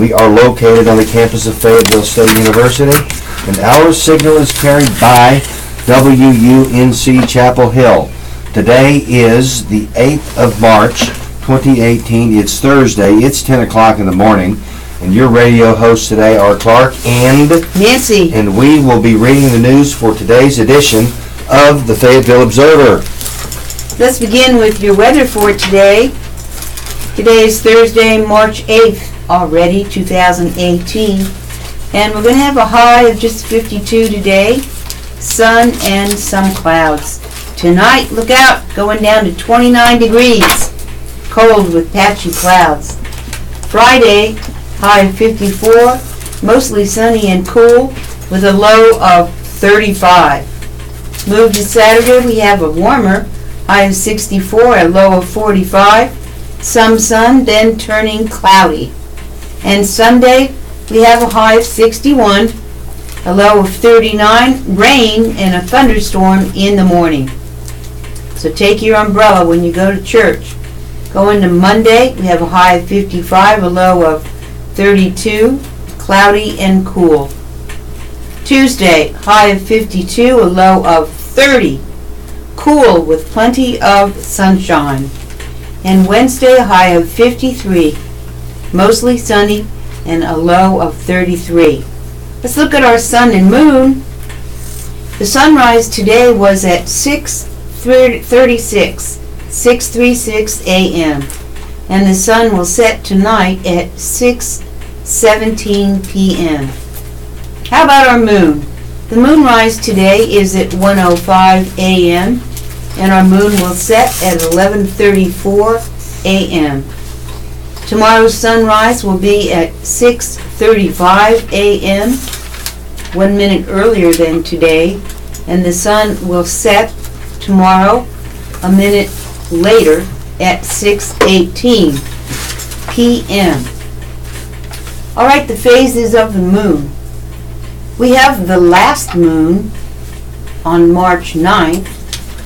We are located on the campus of Fayetteville State University, and our signal is carried by WUNC Chapel Hill. Today is the 8th of March, 2018. It's Thursday. It's 10 o'clock in the morning, and your radio hosts today are Clark and Nancy. And we will be reading the news for today's edition of the Fayetteville Observer. Let's begin with your weather for today. Today is Thursday, March 8th already, 2018. And we're going to have a high of just 52 today. Sun and some clouds. Tonight, look out, going down to 29 degrees. Cold with patchy clouds. Friday, high of 54. Mostly sunny and cool with a low of 35. Move to Saturday, we have a warmer. High of 64, a low of 45. Some sun, then turning cloudy. And Sunday, we have a high of 61, a low of 39, rain and a thunderstorm in the morning. So take your umbrella when you go to church. Going to Monday, we have a high of 55, a low of 32, cloudy and cool. Tuesday, high of 52, a low of 30, cool with plenty of sunshine. And Wednesday, a high of 53, mostly sunny and a low of 33. Let's look at our sun and moon. The sunrise today was at 6:36 a.m. and the sun will set tonight at 6:17 p.m. How about our moon? The moonrise today is at 1:05 a.m. and our moon will set at 11:34 a.m. Tomorrow's sunrise will be at 6:35 a.m., 1 minute earlier than today, and the sun will set tomorrow a minute later at 6:18 p.m. All right, the phases of the moon. We have the last moon on March 9th.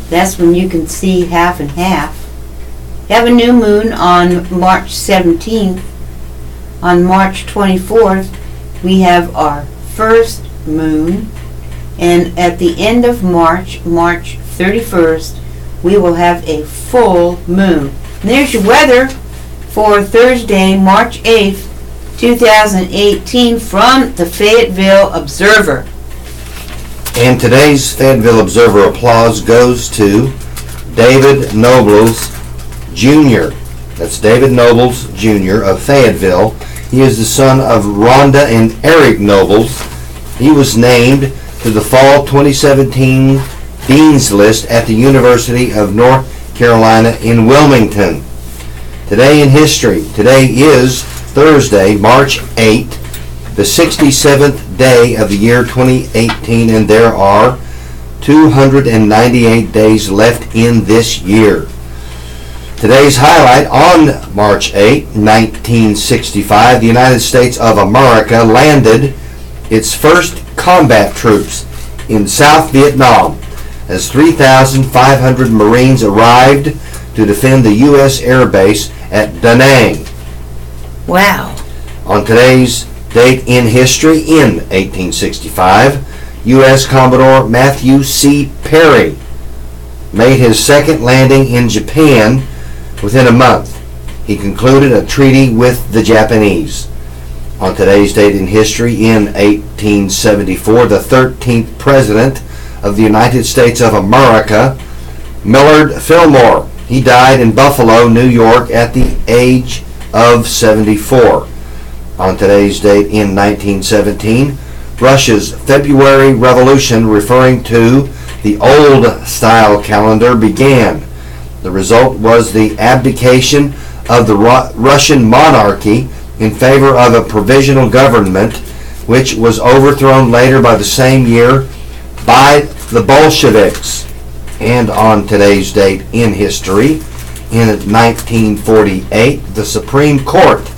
That's when you can see half and half. You have a new moon on March 17th. On March 24th, we have our first moon. And at the end of March, March 31st, we will have a full moon. And there's your weather for Thursday, March 8th, 2018 from the Fayetteville Observer. And today's Fayetteville Observer applause goes to David Nobles Jr. That's David Nobles Jr. of Fayetteville. He is the son of Rhonda and Eric Nobles. He was named to the Fall 2017 Dean's List at the University of North Carolina in Wilmington. Today in history. Today is Thursday, March 8th, the 67th day of the year 2018, and there are 298 days left in this year. Today's highlight: on March 8, 1965, the United States of America landed its first combat troops in South Vietnam as 3,500 Marines arrived to defend the U.S. Air Base at Da Nang. Wow. On today's date in history, in 1865, U.S. Commodore Matthew C. Perry made his second landing in Japan within a month. He concluded a treaty with the Japanese. On today's date in history, in 1874, the 13th President of the United States of America, Millard Fillmore, he died in Buffalo, New York at the age of 74. On today's date in 1917, Russia's February Revolution, referring to the old-style calendar, began. The result was the abdication of the Russian monarchy in favor of a provisional government, which was overthrown later by the same year by the Bolsheviks. And on today's date in history, in 1948, the Supreme Court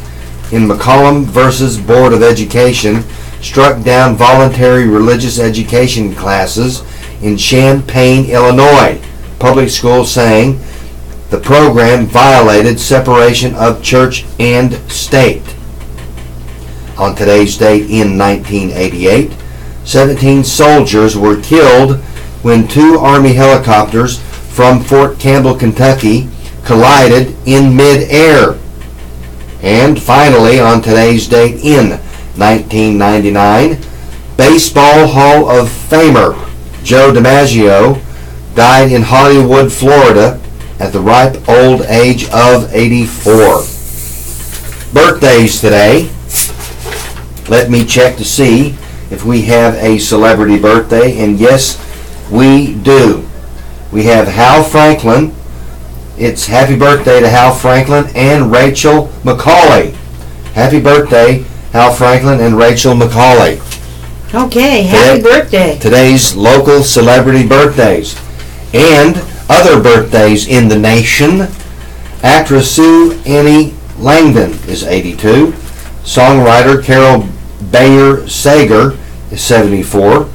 in McCollum versus Board of Education struck down voluntary religious education classes in Champaign, Illinois public schools, saying the program violated separation of church and state. On today's date in 1988, 17 soldiers were killed when 2 Army helicopters from Fort Campbell, Kentucky collided in mid-air. And finally, on today's date in 1999, Baseball Hall of Famer Joe DiMaggio died in Hollywood, Florida at the ripe old age of 84. Birthdays today. Let me check to see if we have a celebrity birthday, and yes, we do. We have Hal Franklin. It's happy birthday to Hal Franklin and Rachel McCauley. Happy birthday, Hal Franklin and Rachel McCauley. Okay, happy birthday. Today's local celebrity birthdays. And other birthdays in the nation. Actress Sue Annie Langdon is 82. Songwriter Carol Bayer Sager is 74.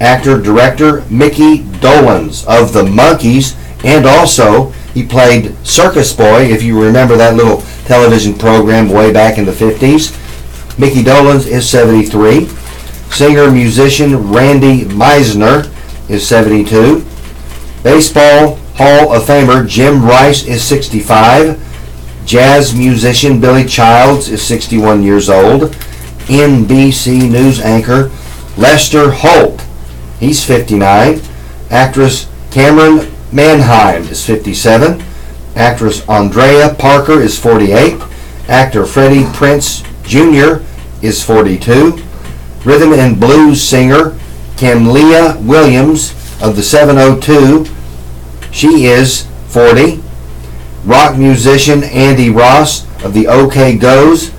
Actor-director Mickey Dolenz of the Monkees, and also he played Circus Boy, if you remember that little television program way back in the 50s. Mickey Dolenz is 73. Singer-musician Randy Meisner is 72. Baseball Hall of Famer Jim Rice is 65. Jazz musician Billy Childs is 61 years old. NBC News anchor Lester Holt, he's 59. Actress Cameron Manheim is 57. Actress Andrea Parker is 48. Actor Freddie Prinze Jr. is 42. Rhythm and blues singer Camleah Williams of the 702, she is 40. Rock musician Andy Ross of the OK Go's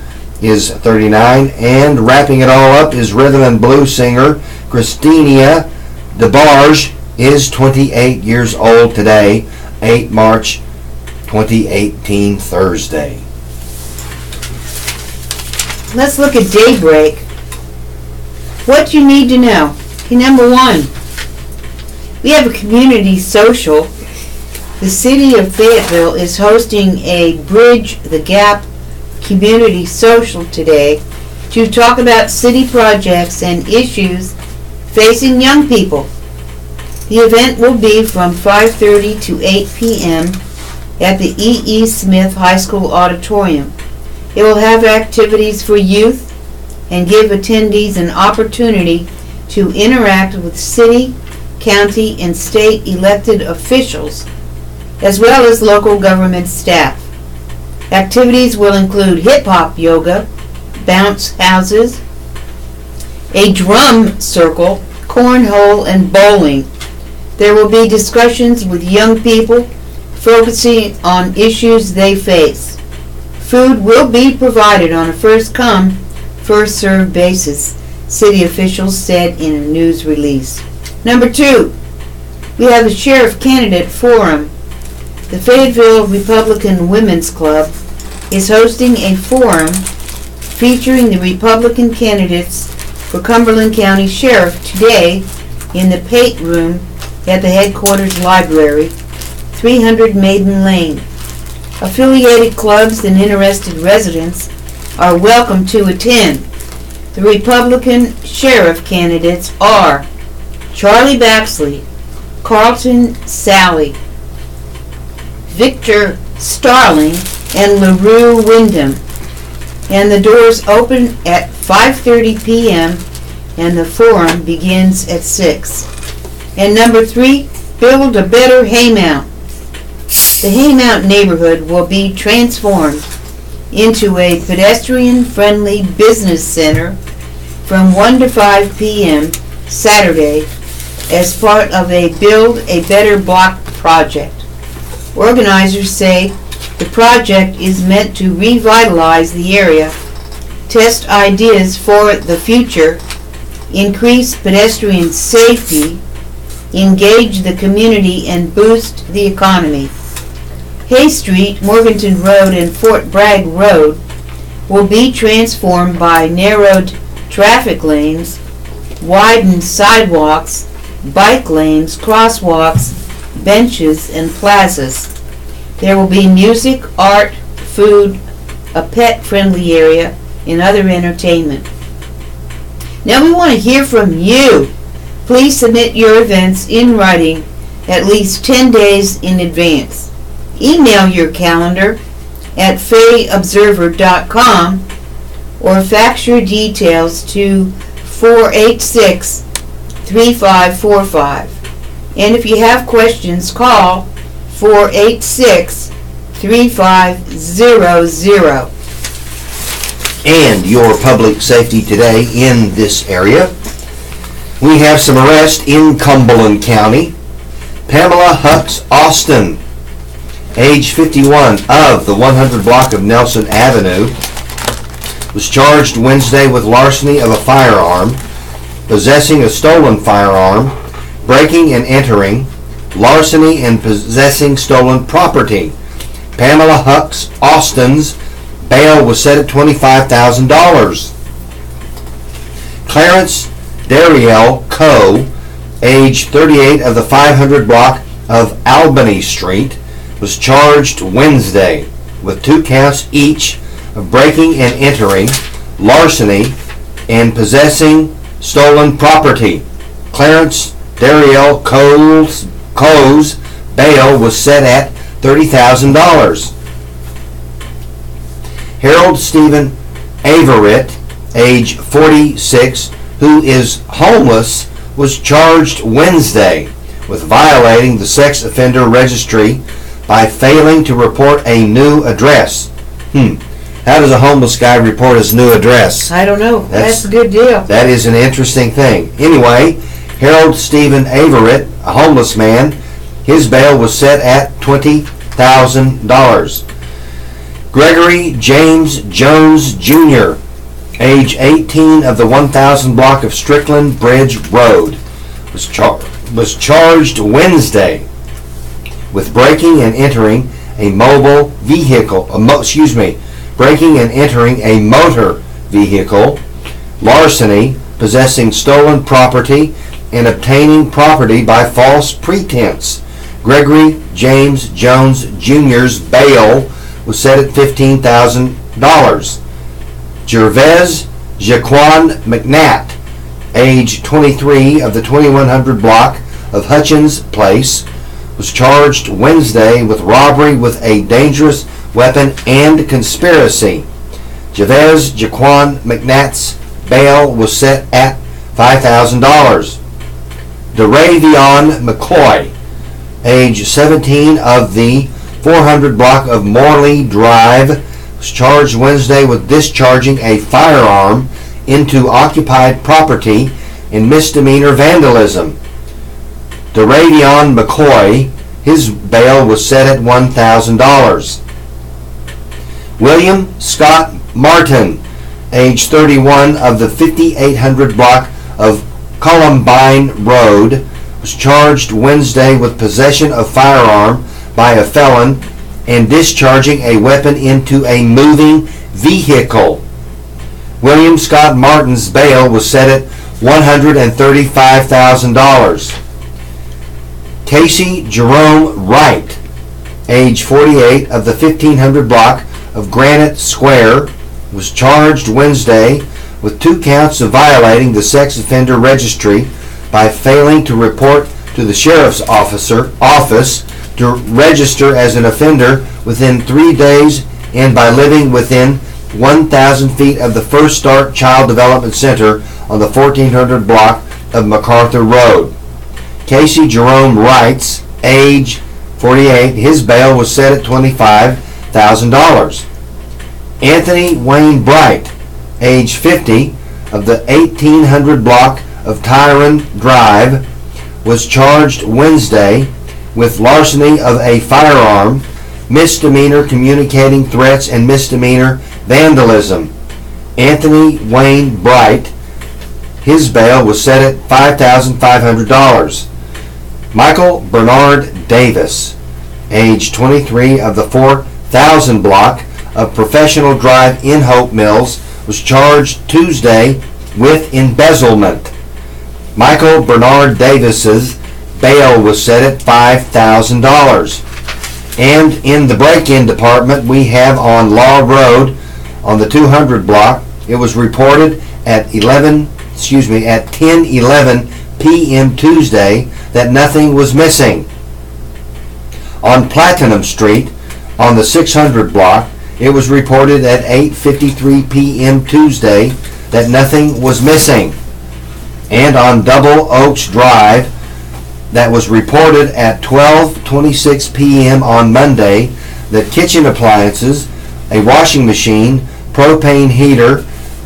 is 39. And wrapping it all up is rhythm and blues singer Christina DeBarge is 28 years old today, 8 March 2018, Thursday. Let's look at Daybreak. What you need to know. Okay, number 1, we have a community social. The city of Fayetteville is hosting a Bridge the Gap community social today to talk about city projects and issues facing young people. The event will be from 5:30 to 8 p.m. at the E.E. Smith High School Auditorium. It will have activities for youth and give attendees an opportunity to interact with city, county, and state elected officials, as well as local government staff. Activities will include hip-hop yoga, bounce houses, a drum circle, cornhole, and bowling. There will be discussions with young people focusing on issues they face. Food will be provided on a first-come, first-served basis, city officials said in a news release. Number 2, we have a sheriff candidate forum. The Fayetteville Republican Women's Club is hosting a forum featuring the Republican candidates for Cumberland County Sheriff today in the Pate Room at the headquarters library, 300 Maiden Lane. Affiliated clubs and interested residents are welcome to attend. The Republican Sheriff candidates are Charlie Baxley, Carlton Sally, Victor Starling, and LaRue Wyndham. And the doors open at 5:30 p.m. and the forum begins at 6. And number 3, build a better Haymount. The Haymount neighborhood will be transformed into a pedestrian-friendly business center from 1 to 5 p.m. Saturday as part of a Build a Better Block project. Organizers say the project is meant to revitalize the area, test ideas for the future, increase pedestrian safety, engage the community, and boost the economy. Hay Street, Morganton Road, and Fort Bragg Road will be transformed by narrowed traffic lanes, widened sidewalks, bike lanes, crosswalks, benches, and plazas. There will be music, art, food, a pet-friendly area, and other entertainment. Now we want to hear from you. Please submit your events in writing at least 10 days in advance. Email your calendar at fayetteobserver.com or fax your details to 486-3545. And if you have questions, call 486-3500. And your public safety today in this area. We have some arrests in Cumberland County. Pamela Hux Austin, age 51, of the 100 block of Nelson Avenue, was charged Wednesday with larceny of a firearm, possessing a stolen firearm, breaking and entering, larceny and possessing stolen property. Pamela Hux Austin's bail was set at $25,000. Clarence Dariel Coe, age 38, of the 500 block of Albany Street, was charged Wednesday with 2 counts each of breaking and entering, larceny, and possessing stolen property. Clarence Dariel Coe's bail was set at $30,000. Harold Stephen Averitt, age 46, who is homeless, was charged Wednesday with violating the sex offender registry by failing to report a new address. How does a homeless guy report his new address? I don't know. That's a good deal. That is an interesting thing. Anyway, Harold Stephen Averitt, a homeless man, his bail was set at $20,000. Gregory James Jones Jr., age 18, of the 1000 block of Strickland Bridge Road, was charged Wednesday with breaking and entering a mobile vehicle, breaking and entering a motor vehicle, larceny, possessing stolen property, and obtaining property by false pretense. Gregory James Jones Jr.'s bail was set at $15,000. Gervais Jaquan McNatt, age 23, of the 2100 block of Hutchins Place, was charged Wednesday with robbery with a dangerous weapon and conspiracy. Gervais Jaquan McNatt's bail was set at $5,000. DeRavion McCoy, age 17, of the 400 block of Morley Drive, was charged Wednesday with discharging a firearm into occupied property and misdemeanor vandalism. DeRavion McCoy, his bail was set at $1,000. William Scott Martin, age 31, of the 5800 block of Columbine Road, was charged Wednesday with possession of firearm by a felon and discharging a weapon into a moving vehicle. William Scott Martin's bail was set at $135,000. Casey Jerome Wright, age 48, of the 1500 block of Granite Square, was charged Wednesday with 2 counts of violating the sex offender registry by failing to report to the sheriff's office to register as an offender within 3 days and by living within 1,000 feet of the First Start Child Development Center on the 1400 block of MacArthur Road. Casey Jerome Wright's, age 48, his bail was set at $25,000. Anthony Wayne Bright, age 50, of the 1800 block of Tyron Drive, was charged Wednesday with larceny of a firearm, misdemeanor communicating threats, and misdemeanor vandalism. Anthony Wayne Bright, his bail was set at $5,500. Michael Bernard Davis, age 23, of the 4000 block of Professional Drive in Hope Mills, was charged Tuesday with embezzlement. Michael Bernard Davis's bail was set at $5,000. And in the break-in department, we have on Law Road on the 200 block It was reported at 10:11 p.m. Tuesday that nothing was missing. On Platinum Street, on the 600 block, it was reported at 8:53 p.m. Tuesday that nothing was missing. And on Double Oaks Drive, that was reported at 12:26 p.m. on Monday that kitchen appliances, a washing machine, propane heater,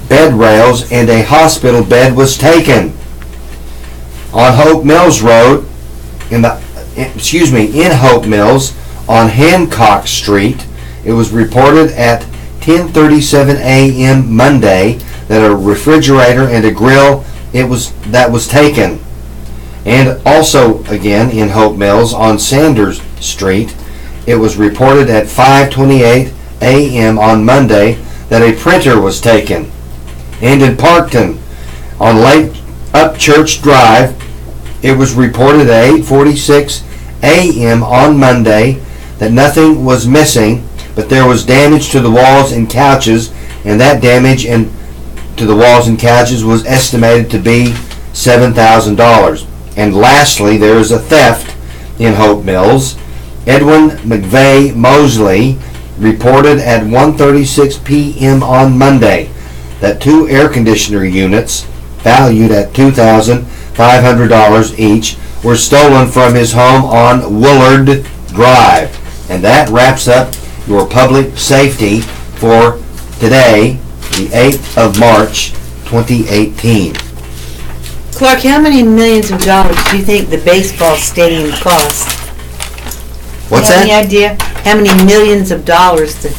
bed rails, and a hospital bed was taken. On Hope Mills Road, in Hope Mills, on Hancock Street, it was reported at 10:37 a.m. Monday that a refrigerator and a grill that was taken. And also again in Hope Mills on Sanders Street, it was reported at 5:28 a.m. on Monday that a printer was taken. And in Parkton, on Lake Upchurch Drive, it was reported at 8:46 a.m. on Monday that nothing was missing, but there was damage to the walls and couches, and that damage to the walls and couches was estimated to be $7,000. And lastly, there is a theft in Hope Mills. Edwin McVeigh Mosley reported at 1:36 p.m. on Monday that 2 air conditioner units valued at $2,500 each were stolen from his home on Willard Drive. And that wraps up your public safety for today, the 8th of March, 2018. Clark, how many millions of dollars do you think the baseball stadium cost? What's that? Any idea how many millions of dollars the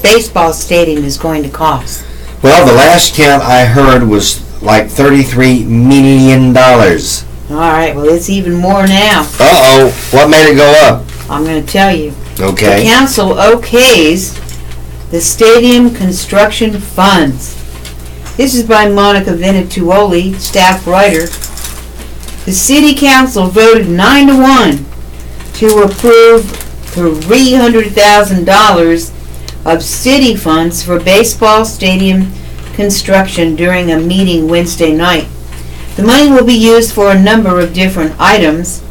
baseball stadium is going to cost? Well, the last count I heard was like $33 million. All right, well, it's even more now. Uh-oh, what made it go up? I'm going to tell you. Okay. The council okays the stadium construction funds. This is by Monica Venatuoli, staff writer. The city council voted 9-1 to approve $300,000 of city funds for baseball stadium construction during a meeting Wednesday night. The money will be used for a number of different items,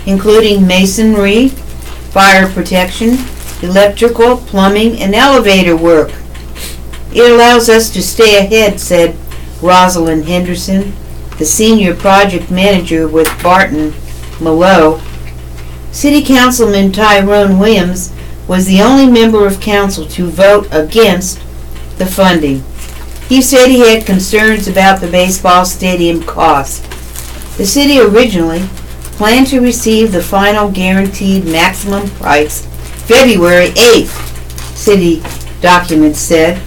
including masonry, fire protection, electrical, plumbing, and elevator work. It allows us to stay ahead, said Rosalind Henderson, the senior project manager with Barton Malo. City Councilman Tyrone Williams was the only member of council to vote against the funding. He said he had concerns about the baseball stadium cost. The city originally planned to receive the final guaranteed maximum price February 8th, city documents said.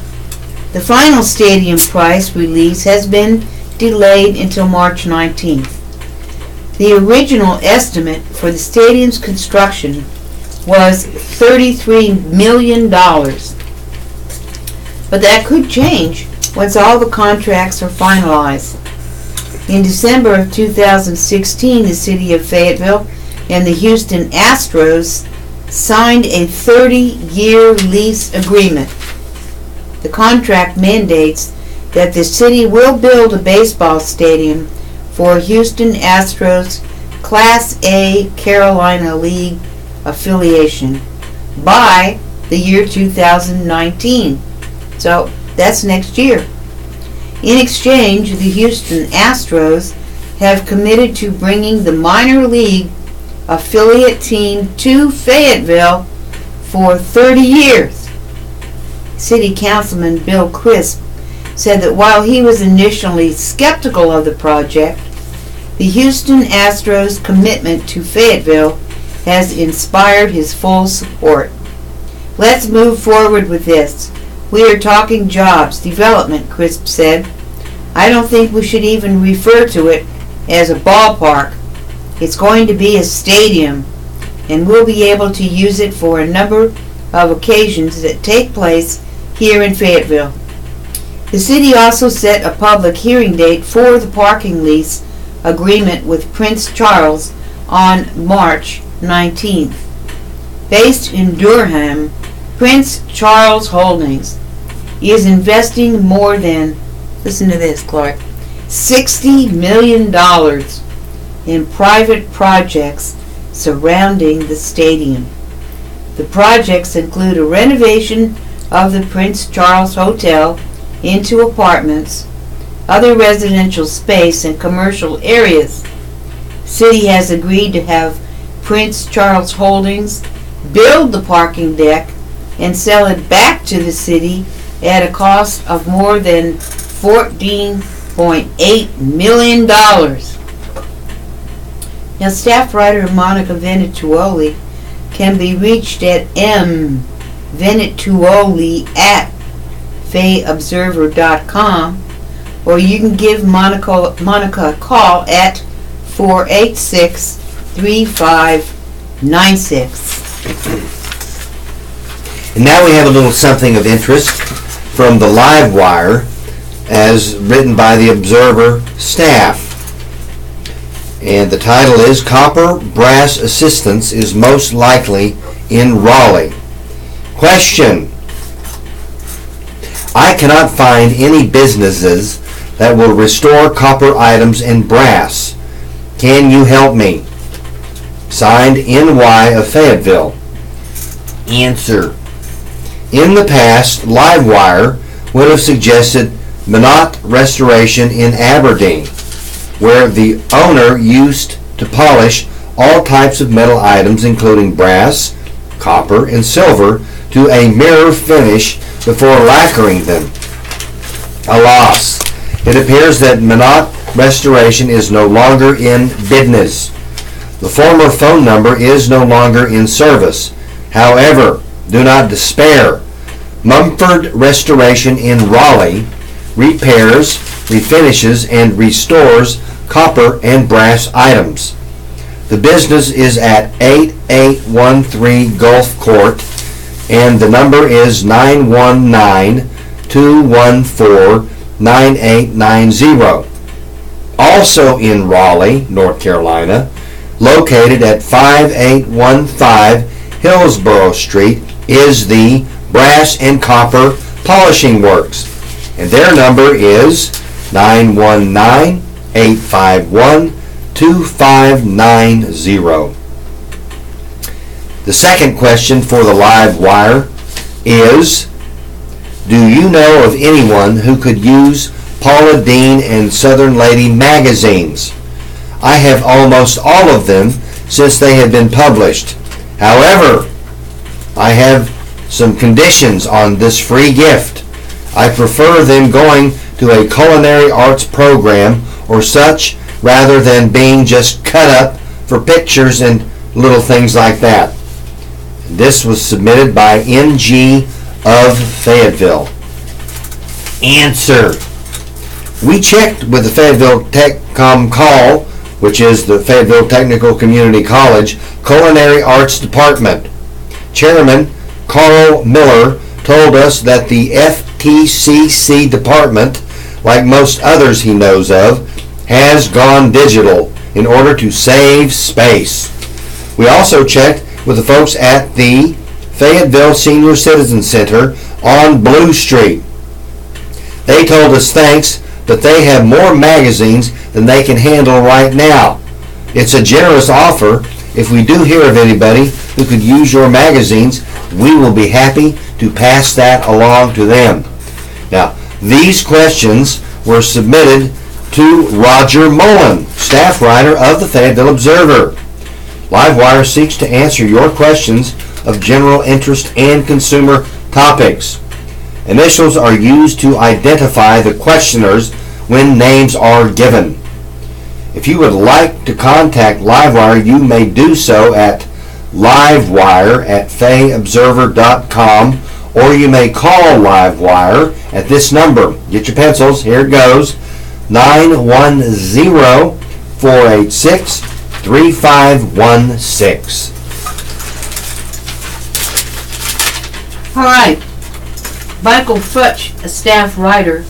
The final stadium price release has been delayed until March 19th. The original estimate for the stadium's construction was $33 million. But that could change once all the contracts are finalized. In December of 2016, the city of Fayetteville and the Houston Astros signed a 30-year lease agreement. The contract mandates that the city will build a baseball stadium for Houston Astros Class A Carolina League affiliation by the year 2019. So that's next year. In exchange, the Houston Astros have committed to bringing the minor league affiliate team to Fayetteville for 30 years. City Councilman Bill Crisp said that while he was initially skeptical of the project, the Houston Astros' commitment to Fayetteville has inspired his full support. Let's move forward with this. We are talking jobs, development, Crisp said. I don't think we should even refer to it as a ballpark. It's going to be a stadium, and we'll be able to use it for a number of occasions that take place here in Fayetteville. The city also set a public hearing date for the parking lease agreement with Prince Charles on March 19th. Based in Durham, Prince Charles Holdings is investing more than, listen to this, Clark, $60 million in private projects surrounding the stadium. The projects include a renovation of the Prince Charles Hotel into apartments, other residential space, and commercial areas. City has agreed to have Prince Charles Holdings build the parking deck and sell it back to the city at a cost of more than $14.8 million. Now, staff writer Monica Venituoli can be reached at mvenituoli@fayetteobserver.com, or you can give Monica a call at 486-3596. And now we have a little something of interest from the Live Wire, as written by the Observer staff. And the title is Copper Brass Assistance is Most Likely in Raleigh. Question: I cannot find any businesses that will restore copper items and brass. Can you help me? Signed, NY of Fayetteville. Answer: in the past, Livewire would have suggested Minot Restoration in Aberdeen, where the owner used to polish all types of metal items, including brass, copper, and silver, to a mirror finish before lacquering them. Alas, it appears that Minot Restoration is no longer in business. The former phone number is no longer in service. However, do not despair. Mumford Restoration in Raleigh repairs, refinishes, and restores copper and brass items. The business is at 8813 Gulf Court, and the number is 919-214-9890. Also in Raleigh, North Carolina, located at 5815 Hillsborough Street, is the Brass and Copper Polishing Works, and their number is 919-851-2590. The second question for the Live Wire is, do you know of anyone who could use Paula Deen and Southern Lady magazines? I have almost all of them since they have been published. However, I have some conditions on this free gift. I prefer them going to a culinary arts program or such rather than being just cut up for pictures and little things like that. This was submitted by NG of Fayetteville. Answer: we checked with the Fayetteville Techcom Call, which is the Fayetteville Technical Community College Culinary Arts Department. Chairman Carl Miller told us that the FTCC department, like most others he knows of, has gone digital in order to save space. We also checked with the folks at the Fayetteville Senior Citizen Center on Blue Street. They told us thanks, but they have more magazines than they can handle right now. It's a generous offer. If we do hear of anybody who could use your magazines, we will be happy to pass that along to them. Now, these questions were submitted to Roger Mullen, staff writer of the Fayetteville Observer. Livewire seeks to answer your questions of general interest and consumer topics. Initials are used to identify the questioners when names are given. If you would like to contact Livewire, you may do so at livewire@fayobserver.com, or you may call Livewire at this number. Get your pencils, here it goes, 910-486-3516. All right. Michael Futch, a staff writer,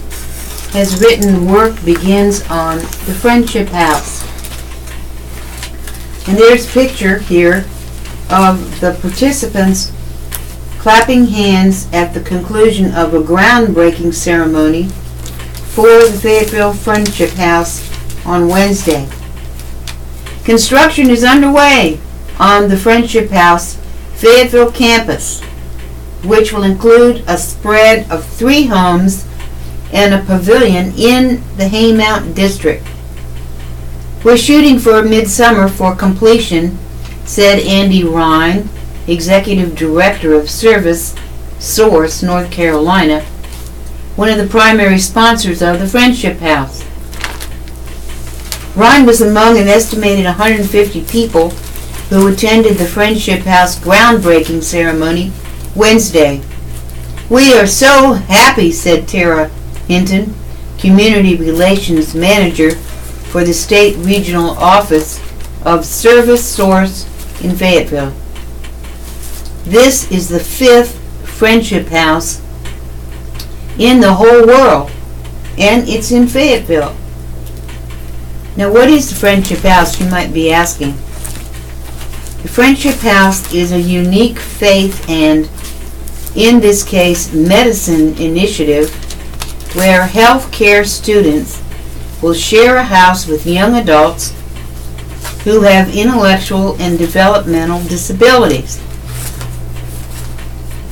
has written Work Begins on the Friendship House. And there's a picture here of the participants clapping hands at the conclusion of a groundbreaking ceremony for the Fayetteville Friendship House on Wednesday. Construction is underway on the Friendship House Fayetteville campus, which will include a spread of 3 homes and a pavilion in the Haymount district. We're shooting for midsummer for completion, said Andy Ryan, Executive Director of Service Source, North Carolina, one of the primary sponsors of the Friendship House. Ryan was among an estimated 150 people who attended the Friendship House groundbreaking ceremony Wednesday. "We are so happy," said Tara Hinton, Community Relations Manager for the State Regional Office of Service Source in Fayetteville. "This is the 5th Friendship House in the whole world, and it's in Fayetteville." Now, what is the Friendship House, you might be asking? The Friendship House is a unique faith and, in this case, medicine initiative where health care students will share a house with young adults who have intellectual and developmental disabilities.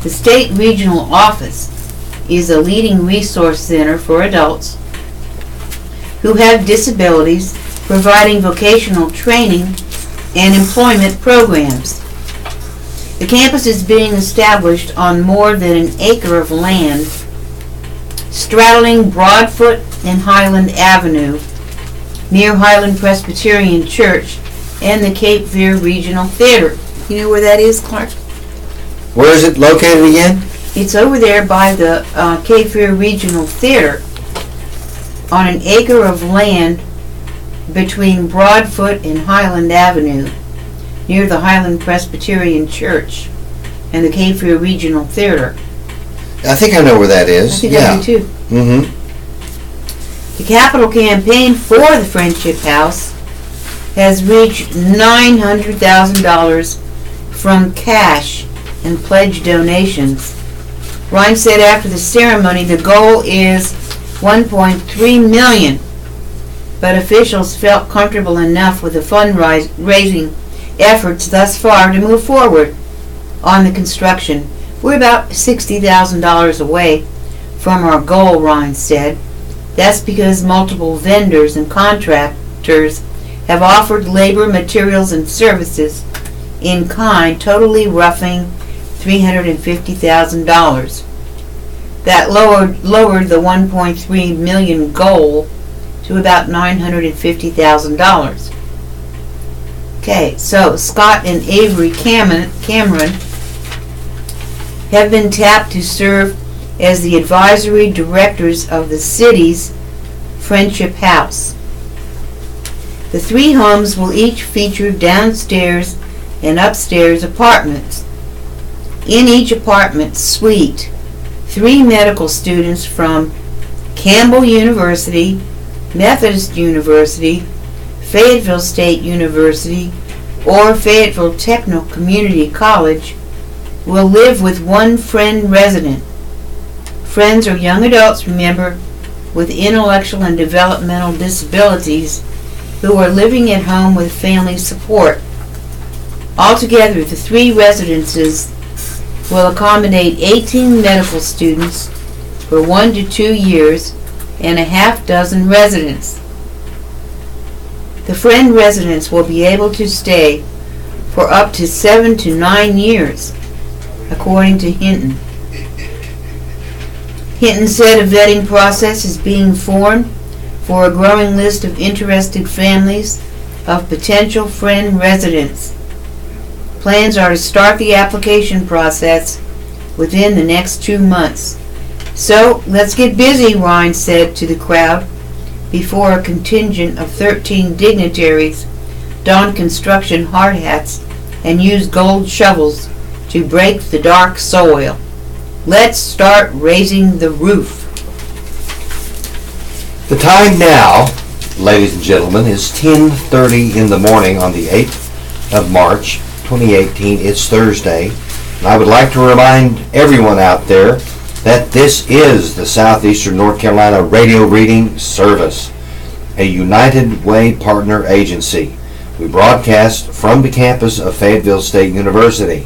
The State Regional Office is a leading resource center for adults who have disabilities, providing vocational training and employment programs. The campus is being established on more than an acre of land straddling Broadfoot and Highland Avenue near Highland Presbyterian Church and the Cape Fear Regional Theater. You know where that is, Clark? Where is it located again? It's over there by the Cape Fear Regional Theater on an acre of land between Broadfoot and Highland Avenue near the Highland Presbyterian Church and the Cape Fear Regional Theater. I think I know where that is. I think I do too. Mm-hmm. The capital campaign for the Friendship House has reached $900,000 from cash and pledge donations. Ryan said after the ceremony the goal is $1.3 million, but officials felt comfortable enough with the fundraising efforts thus far to move forward on the construction. We're about $60,000 away from our goal, Ryan said. That's because multiple vendors and contractors have offered labor, materials, and services in kind, totally roughing $350,000. That lowered the $1.3 million goal to about $950,000. Okay, so Scott and Avery Cameron have been tapped to serve as the advisory directors of the city's Friendship House. The 3 homes will each feature downstairs and upstairs apartments. In each apartment suite, 3 medical students from Campbell University, Methodist University, Fayetteville State University, or Fayetteville Technical Community College will live with 1 friend resident. Friends are young adults, remember, with intellectual and developmental disabilities who are living at home with family support. Altogether, the 3 residences will accommodate 18 medical students for 1 to 2 years and a half dozen residents. The friend residents will be able to stay for up to 7 to 9 years, according to Hinton. Hinton said a vetting process is being formed for a growing list of interested families of potential friend residents. Plans are to start the application process within the next 2 months. So let's get busy, Ryan said to the crowd before a contingent of 13 dignitaries donned construction hard hats and used gold shovels to break the dark soil. Let's start raising the roof. The time now, ladies and gentlemen, is 10:30 in the morning on the 8th of March, 2018. It's Thursday. I would like to remind everyone out there that this is the Southeastern North Carolina Radio Reading Service, a United Way partner agency. We broadcast from the campus of Fayetteville State University,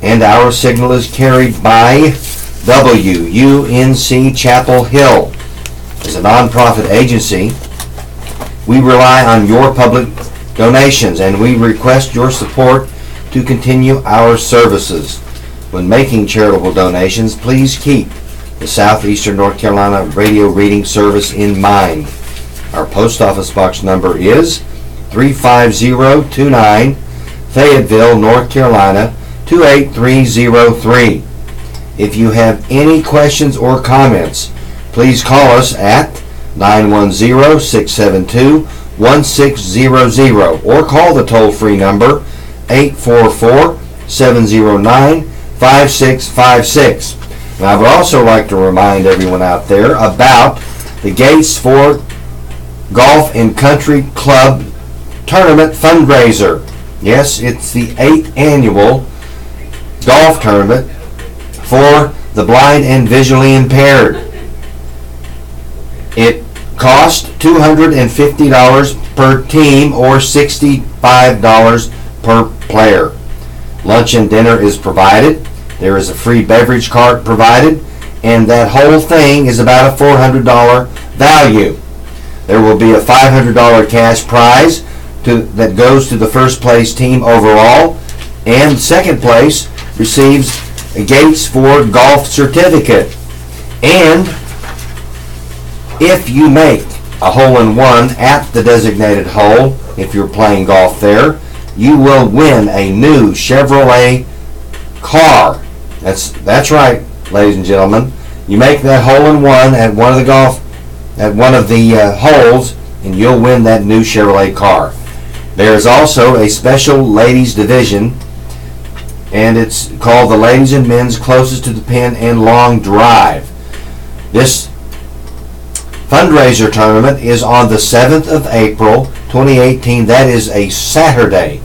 and our signal is carried by WUNC Chapel Hill. As a nonprofit agency, we rely on your public donations, and we request your support to continue our services. When making charitable donations, please keep the Southeastern North Carolina Radio Reading Service in mind. Our post office box number is 35029, Fayetteville, North Carolina 28303. If you have any questions or comments, please call us at 910-672-1600 or call the toll-free number 844-709-5656. And I would also like to remind everyone out there about the Gates for Golf and Country Club Tournament fundraiser. Yes, it's the 8th annual golf tournament for the blind and visually impaired. It costs $250 per team or $65 per player. Lunch and dinner is provided. There is a free beverage cart provided, and that whole thing is about a $400 value. There will be a $500 cash prize that goes to the first place team overall, and second place receives a Gates for Golf certificate. And if you make a hole-in-one at the designated hole, if you're playing golf there, you will win a new Chevrolet car. That's right, ladies and gentlemen. You make that hole-in-one at one of the holes, and you'll win that new Chevrolet car. There is also a special ladies division, and it's called the Ladies and Men's Closest to the Pin and Long Drive. This fundraiser tournament is on the 7th of April 2018. That is a Saturday.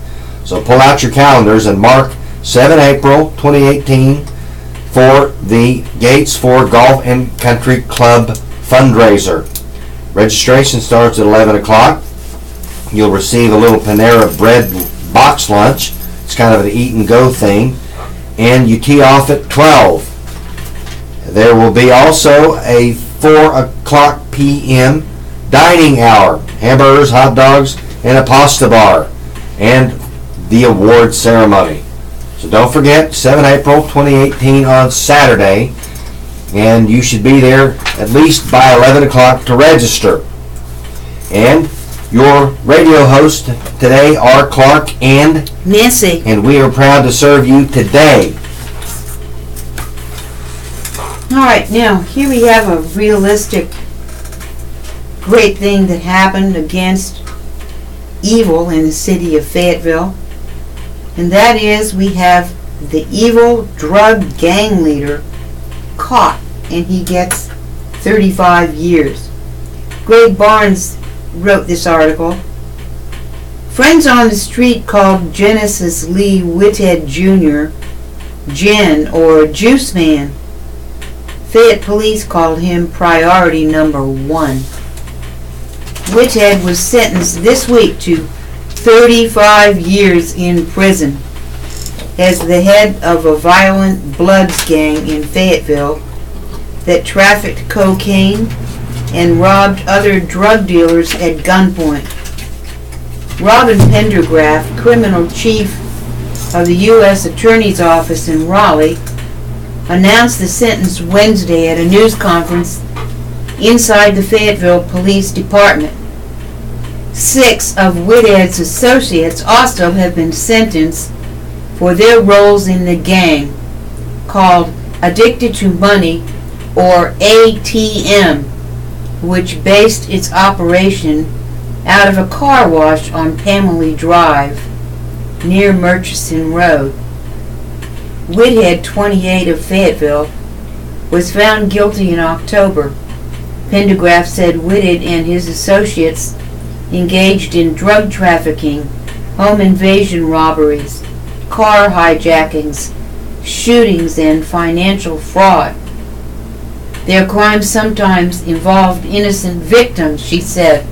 So pull out your calendars and mark 7 April 2018 for the Gates for Golf and Country Club fundraiser. Registration starts at 11 o'clock. You'll receive a little Panera Bread box lunch. It's kind of an eat and go thing. And you tee off at 12. There will be also a 4 o'clock p.m. dining hour. Hamburgers, hot dogs, and a pasta bar. And the award ceremony. So don't forget, 7 April 2018 on Saturday. And you should be there at least by 11 o'clock to register. And your radio hosts today are Clark and Nancy. And we are proud to serve you today. Alright, now here we have a realistic great thing that happened against evil in the city of Fayetteville. And that is, we have the evil drug gang leader caught, and he gets 35 years. Greg Barnes wrote this article. Friends on the street called Genesis Lee Whithead Jr. Jen, or Juice Man. Fayette police called him priority number 1. Whithead was sentenced this week to 35 years in prison as the head of a violent Bloods gang in Fayetteville that trafficked cocaine and robbed other drug dealers at gunpoint. Robin Pendergraft, criminal chief of the U.S. Attorney's Office in Raleigh, announced the sentence Wednesday at a news conference inside the Fayetteville Police Department. 6 of Whithead's associates also have been sentenced for their roles in the gang, called Addicted to Money, or ATM, which based its operation out of a car wash on Pamela Drive near Murchison Road. Whithead, 28, of Fayetteville, was found guilty in October. Pendergraft said Whithead and his associates engaged in drug trafficking, home invasion robberies, car hijackings, shootings, and financial fraud. Their crimes sometimes involved innocent victims, she said.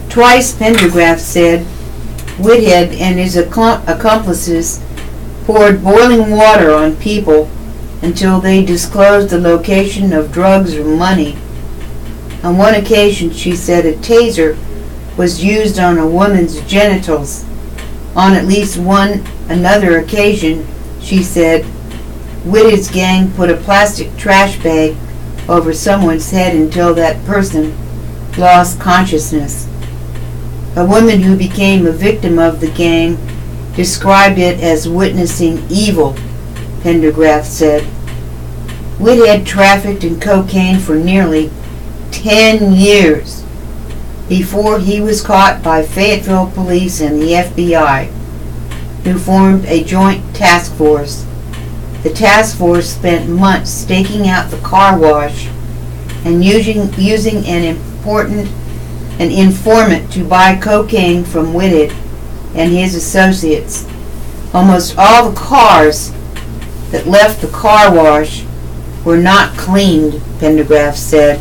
Twice, Pendergraft said, Whithead and his accomplices poured boiling water on people until they disclosed the location of drugs or money. On one occasion, she said, a taser was used on a woman's genitals. On at least another occasion, she said, Whithead's gang put a plastic trash bag over someone's head until that person lost consciousness. A woman who became a victim of the gang described it as witnessing evil, Pendergraft said. Whithead trafficked in cocaine for nearly 10 years before he was caught by Fayetteville police and the FBI, who formed a joint task force. The task force spent months staking out the car wash and using an informant to buy cocaine from Whithead and his associates. Almost all the cars that left the car wash were not cleaned, Pendergraft said.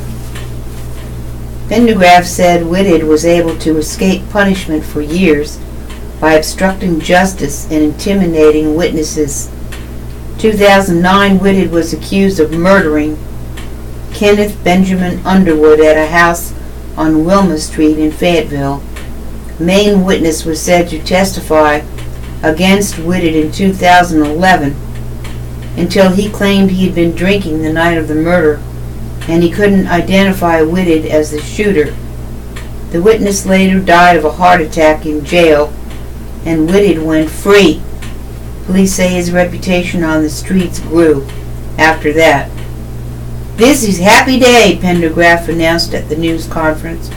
Pendergraft said Whithead was able to escape punishment for years by obstructing justice and intimidating witnesses. 2009, Whithead was accused of murdering Kenneth Benjamin Underwood at a house on Wilma Street in Fayetteville. A main witness was said to testify against Whithead in 2011 until he claimed he had been drinking the night of the murder and he couldn't identify Whithead as the shooter. The witness later died of a heart attack in jail and Whithead went free. Police say his reputation on the streets grew after that. This is happy day, Pendergraft announced at the news conference.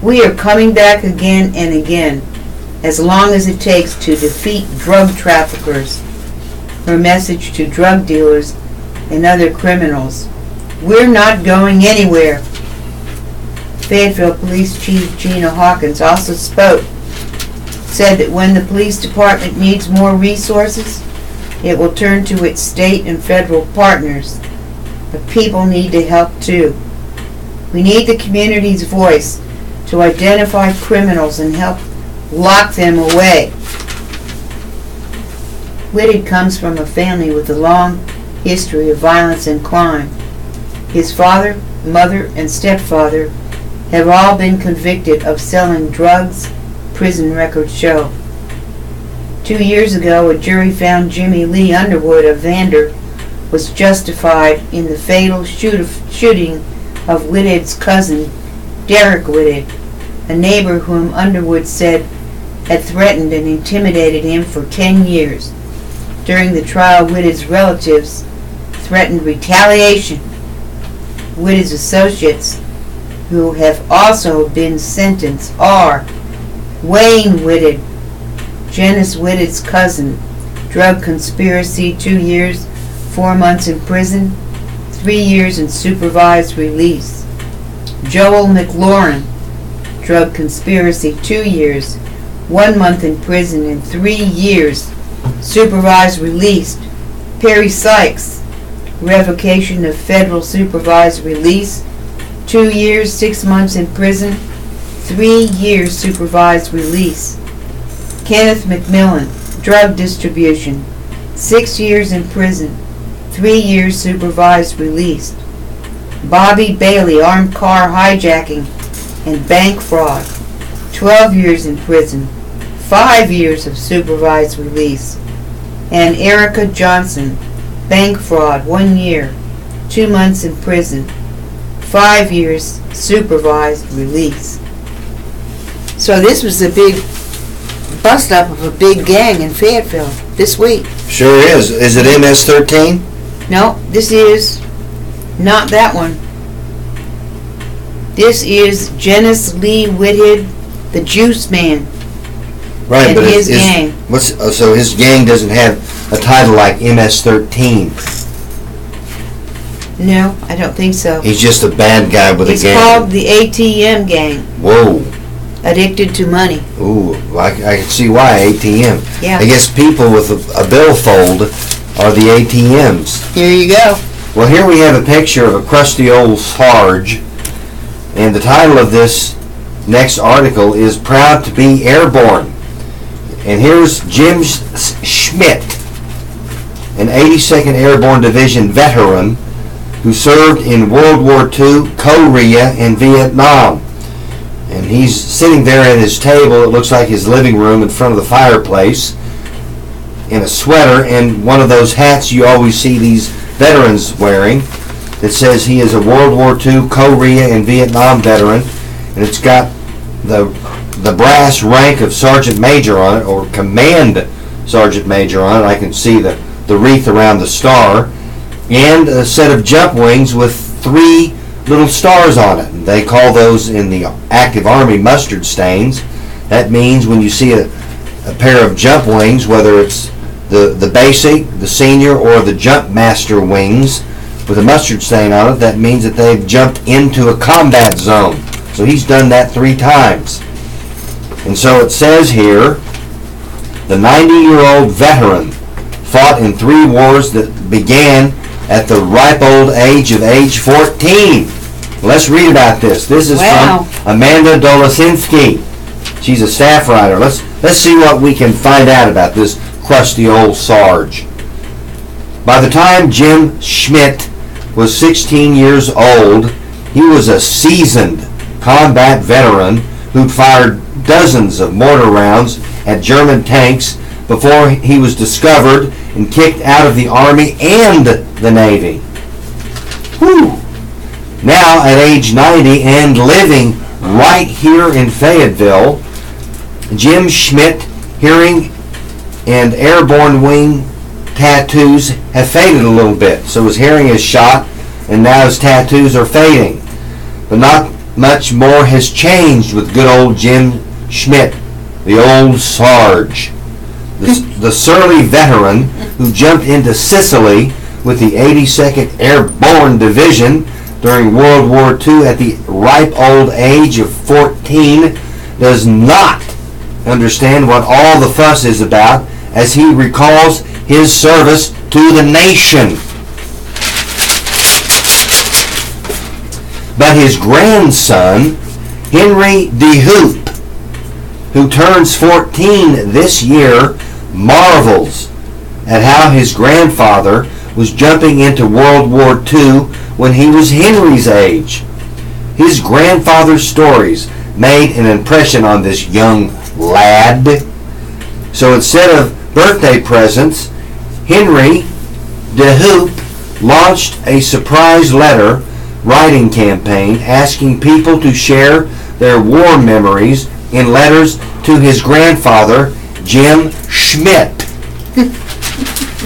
We are coming back again and again, as long as it takes to defeat drug traffickers. Her message to drug dealers and other criminals. We're not going anywhere. Fayetteville Police Chief Gina Hawkins also said that when the police department needs more resources, it will turn to its state and federal partners. But people need to help too. We need the community's voice to identify criminals and help lock them away. Whithead comes from a family with a long history of violence and crime. His father, mother, and stepfather have all been convicted of selling drugs, prison records show. 2 years ago, a jury found Jimmy Lee Underwood of Vander was justified in the fatal shooting of Whithead's cousin, Derek Whithead, a neighbor whom Underwood said had threatened and intimidated him for 10 years. During the trial, Whithead's relatives threatened retaliation. Whithead's associates, who have also been sentenced, are Wayne Whithead, Janice Whithead's cousin, drug conspiracy, 2 years, 4 months in prison, 3 years in supervised release. Joel McLaurin, drug conspiracy, 2 years, 1 month in prison, and 3 years supervised released. Perry Sykes, revocation of federal supervised release, 2 years, 6 months in prison, 3 years supervised release. Kenneth McMillan, drug distribution, 6 years in prison, 3 years supervised release. Bobby Bailey, armed car hijacking and bank fraud, 12 years in prison, 5 years of supervised release. And Erica Johnson, bank fraud, 1 year, 2 months in prison, 5 years supervised release. So this was a big bust up of a big gang in Fayetteville this week. Sure is. Is it MS-13? No, this is not that one. This is Janice Lee Whithead, the Juice Man, Right, and but his gang. So his gang doesn't have a title like MS-13. No, I don't think so. He's just a bad guy with It's a gang. called the ATM Gang. Whoa. addicted to money. Ooh, I can see why, ATM. Yeah. I guess people with a billfold are the ATMs. Here you go. Well, here we have a picture of a crusty old Sarge, and the title of this next article is Proud to be Airborne. And here's Jim Schmidt, an 82nd Airborne Division veteran who served in World War II, Korea, and Vietnam. And he's sitting there at his table, it looks like his living room, in front of the fireplace, in a sweater and one of those hats you always see these veterans wearing that says he is a World War II, Korea, and Vietnam veteran. And it's got the brass rank of Sergeant Major on it, or Command Sergeant Major on it. I can see the wreath around the star, and a set of jump wings with 3 little stars on it. And they call those in the active Army mustard stains. That means when you see a pair of jump wings, whether it's the basic, the senior, or the jump master wings with a mustard stain on it, that means that they've jumped into a combat zone. So he's done that 3 times. And so it says here, the 90-year-old veteran fought in 3 wars that began at the ripe old age of age 14. Let's read about this. This is Wow. from Amanda Dolasinski. She's a staff writer. Let's see what we can find out about this crusty old Sarge. By the time Jim Schmidt was 16 years old, he was a seasoned combat veteran who'd fired dozens of mortar rounds at German tanks before he was discovered and kicked out of the Army and the Navy. Whew. Now, at age 90 and living right here in Fayetteville, Jim Schmidt, hearing and airborne wing tattoos have faded a little bit. So his hearing is shot, and now his tattoos are fading. But not much more has changed with good old Jim Schmidt, the old Sarge. The surly veteran who jumped into Sicily with the 82nd Airborne Division during World War II at the ripe old age of 14 does not understand what all the fuss is about as he recalls his service to the nation. But his grandson, Henry DeHoop, who turns 14 this year, marvels at how his grandfather was jumping into World War II when he was Henry's age. His grandfather's stories made an impression on this young lad. So instead of birthday presents, Henry DeHoop launched a surprise letter writing campaign asking people to share their war memories in letters to his grandfather, Jim Schmidt.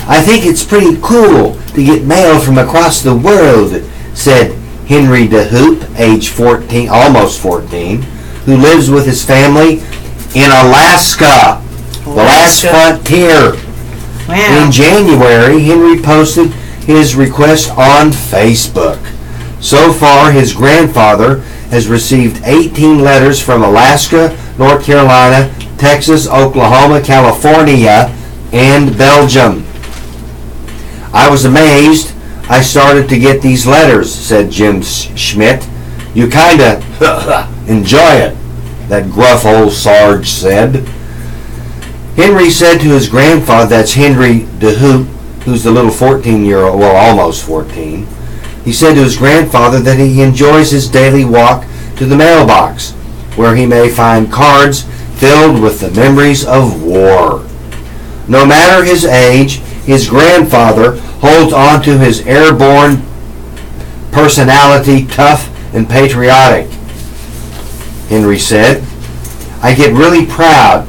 I think it's pretty cool to get mail from across the world, said Henry DeHoop, age 14, almost 14, who lives with his family in Alaska, the last frontier. Wow. In January, Henry posted his request on Facebook. So far, his grandfather has received 18 letters from Alaska, North Carolina, Texas, Oklahoma, California, and Belgium. I was amazed I started to get these letters, said Jim Schmidt. You kinda enjoy it, that gruff old Sarge said. Henry said to his grandfather, that's Henry DeHoop, who's the little 14-year-old, well, almost 14. He said to his grandfather that he enjoys his daily walk to the mailbox, where he may find cards filled with the memories of war. No matter his age, his grandfather holds on to his airborne personality, tough and patriotic. Henry said, I get really proud.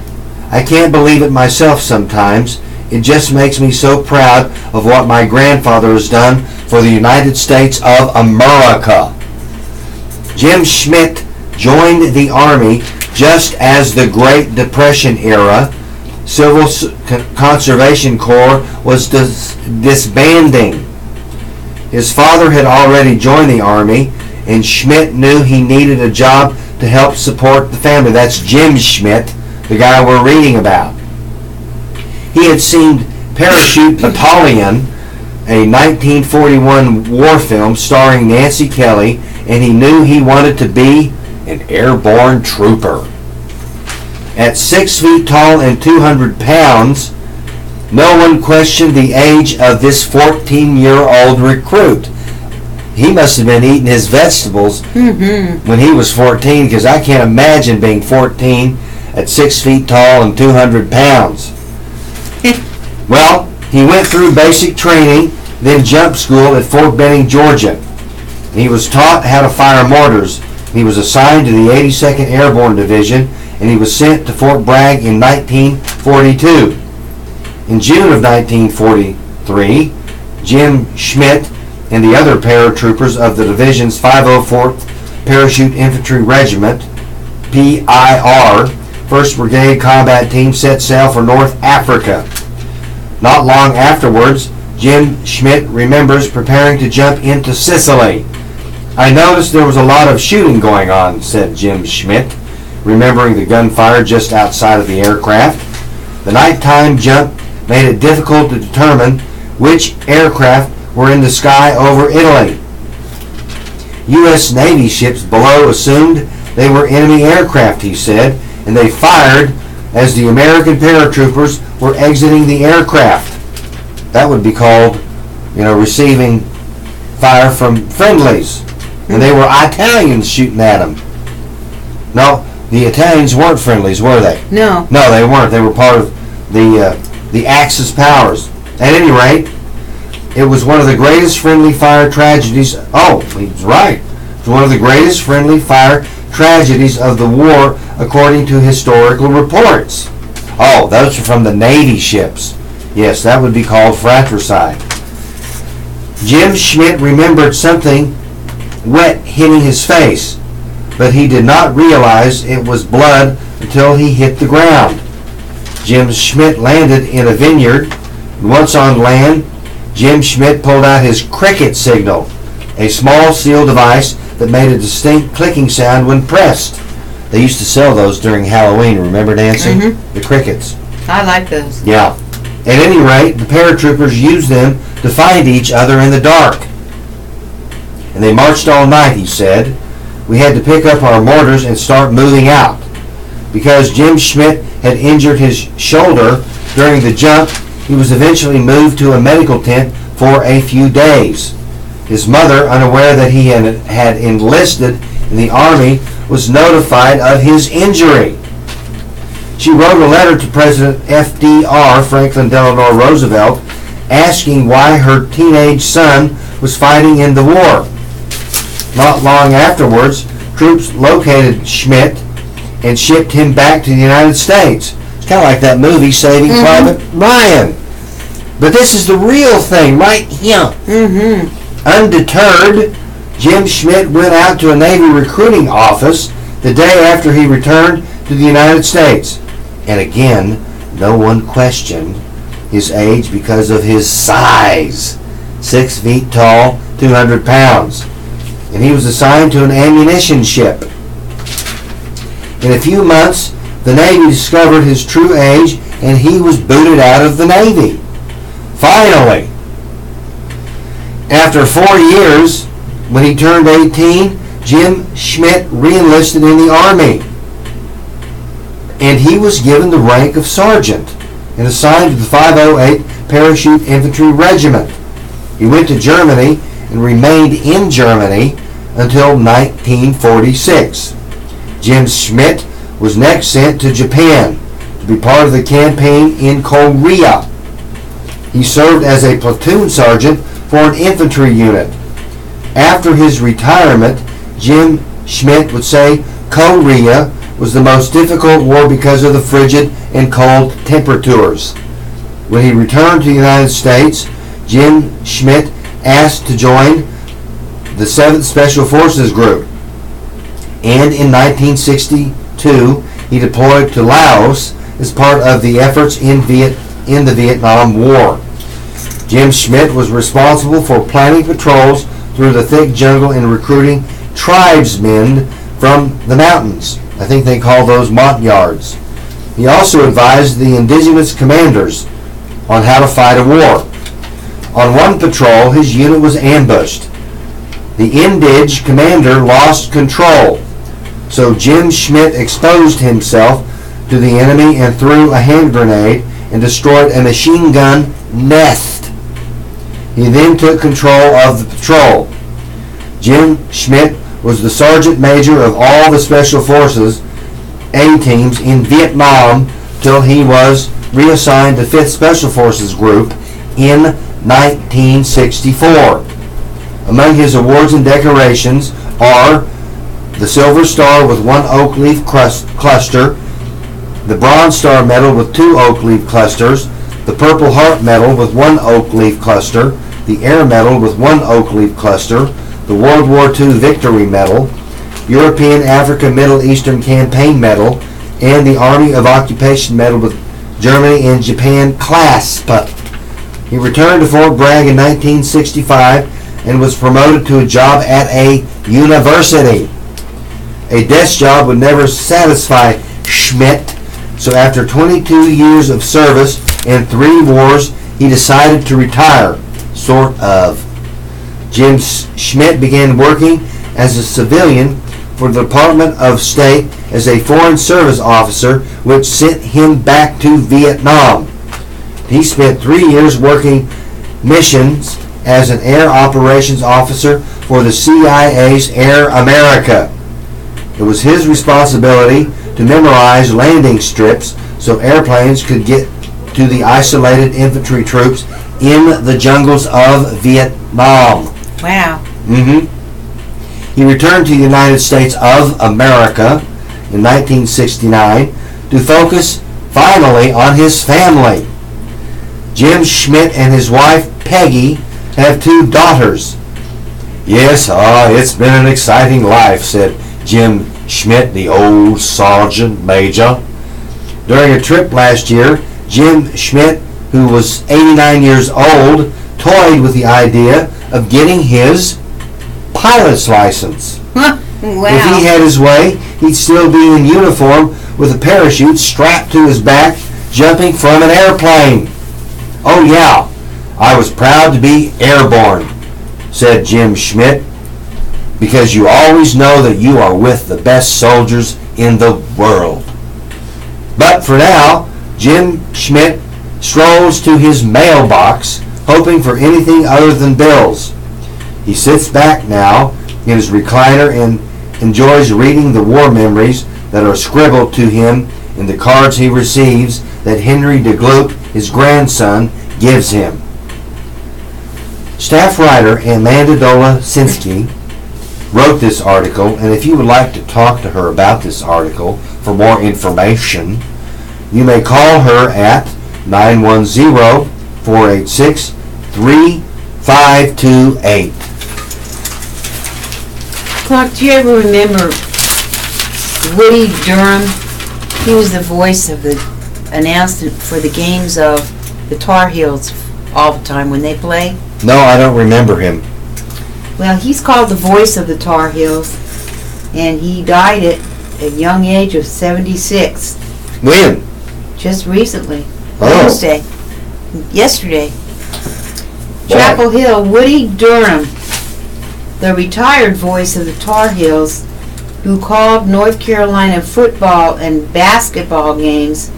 I can't believe it myself sometimes. It just makes me so proud of what my grandfather has done for the United States of America. Jim Schmidt joined the Army just as the Great Depression era Civil Conservation Corps was disbanding. His father had already joined the Army, and Schmidt knew he needed a job to help support the family. That's Jim Schmidt, the guy we're reading about. He had seen Parachute Battalion, a 1941 war film starring Nancy Kelly, and he knew he wanted to be an airborne trooper. At 6 feet tall and 200 pounds, no one questioned the age of this 14-year-old recruit. He must have been eating his vegetables when he was 14, because I can't imagine being 14 at 6 feet tall and 200 pounds. Well, he went through basic training, then jump school at Fort Benning, Georgia. He was taught how to fire mortars. He was assigned to the 82nd Airborne Division, and he was sent to Fort Bragg in 1942. In June of 1943, Jim Schmidt and the other paratroopers of the division's 504th Parachute Infantry Regiment, PIR, 1st Brigade Combat Team, set sail for North Africa. Not long afterwards, Jim Schmidt remembers preparing to jump into Sicily. I noticed there was a lot of shooting going on, said Jim Schmidt, remembering the gunfire just outside of the aircraft. The nighttime jump made it difficult to determine which aircraft were in the sky over Italy. U.S. Navy ships below assumed they were enemy aircraft, he said, and they fired as the American paratroopers were exiting the aircraft. That would be called, receiving fire from friendlies. And they were Italians shooting at them. No, the Italians weren't friendlies, were they? No. No, they weren't. They were part of the Axis powers. At any rate, it was one of the greatest friendly fire tragedies. Oh, he's right. It was one of the greatest friendly fire tragedies of the war, according to historical reports. Oh, those are from the Navy ships. Yes, that would be called fratricide. Jim Schmidt remembered something wet hitting his face, but he did not realize it was blood until he hit the ground. Jim Schmidt landed in a vineyard. Once on land, Jim Schmidt pulled out his cricket signal, a small steel device that made a distinct clicking sound when pressed. They used to sell those during Halloween, remember, Nancy? The crickets. I like those. Yeah. At any rate, the paratroopers used them to find each other in the dark. And they marched all night, he said. We had to pick up our mortars and start moving out. Because Jim Schmidt had injured his shoulder during the jump, he was eventually moved to a medical tent for a few days. His mother, unaware that he had enlisted in the Army, was notified of his injury. She wrote a letter to President FDR, Franklin Delano Roosevelt, asking why her teenage son was fighting in the war. Not long afterwards, troops located Schmidt and shipped him back to the United States. It's kind of like that movie, Saving Private Ryan. But this is the real thing right here. Undeterred, Jim Schmidt went out to a Navy recruiting office the day after he returned to the United States. And again, no one questioned his age because of his size. 6 feet tall, 200 pounds. And he was assigned to an ammunition ship. In a few months, the Navy discovered his true age and he was booted out of the Navy. Finally, after 4 years, when he turned 18, Jim Schmidt re-enlisted in the Army. And he was given the rank of sergeant and assigned to the 508 Parachute Infantry Regiment. He went to Germany and remained in Germany until 1946. Jim Schmidt was next sent to Japan to be part of the campaign in Korea. He served as a platoon sergeant for an infantry unit. After his retirement, Jim Schmidt would say Korea was the most difficult war because of the frigid and cold temperatures. When he returned to the United States, Jim Schmidt asked to join the 7th Special Forces Group. And in 1962, he deployed to Laos as part of the efforts in the Vietnam War. Jim Schmidt was responsible for planning patrols through the thick jungle and recruiting tribesmen from the mountains. I think they call those montyards. He also advised the indigenous commanders on how to fight a war. On one patrol, his unit was ambushed. The Indige commander lost control, so Jim Schmidt exposed himself to the enemy and threw a hand grenade and destroyed a machine gun nest. He then took control of the patrol. Jim Schmidt was the sergeant major of all the Special Forces A-teams in Vietnam till he was reassigned to 5th Special Forces Group in 1964. Among his awards and decorations are the Silver Star with 1 oak leaf cluster, the Bronze Star Medal with 2 oak leaf clusters, the Purple Heart Medal with 1 oak leaf cluster, the Air Medal with 1 oak leaf cluster, the World War II Victory Medal, European, Africa, Middle Eastern Campaign Medal, and the Army of Occupation Medal with Germany and Japan clasp. He returned to Fort Bragg in 1965 and was promoted to a job at a university. A desk job would never satisfy Schmidt, so after 22 years of service and 3 wars, he decided to retire, sort of. Jim Schmidt began working as a civilian for the Department of State as a Foreign Service officer, which sent him back to Vietnam. He spent 3 years working missions as an air operations officer for the CIA's Air America. It was his responsibility to memorize landing strips so airplanes could get to the isolated infantry troops in the jungles of Vietnam. Wow. He returned to the United States of America in 1969 to focus finally on his family. Jim Schmidt and his wife Peggy have 2 daughters. Yes, it's been an exciting life, said Jim Schmidt, the old sergeant major. During a trip last year, Jim Schmidt, who was 89 years old, toyed with the idea of getting his pilot's license. Wow. If he had his way, he'd still be in uniform with a parachute strapped to his back, jumping from an airplane. Oh yeah, I was proud to be airborne, said Jim Schmidt, because you always know that you are with the best soldiers in the world. But for now, Jim Schmidt strolls to his mailbox, hoping for anything other than bills. He sits back now in his recliner and enjoys reading the war memories that are scribbled to him in the cards he receives that Henry de Gloop, his grandson, gives him. Staff writer Amanda Dola-Sinsky wrote this article, and if you would like to talk to her about this article for more information, you may call her at 910-486-3528. Clark, do you ever remember Woody Durham? He was the voice of the announcement for the games of the Tar Heels all the time when they play. No, I don't remember him. Well, he's called the voice of the Tar Heels, and he died at a young age of 76. When? Just recently. Oh. Wednesday. Yesterday. Chapel Hill, Woody Durham, the retired voice of the Tar Heels, who called North Carolina football and basketball games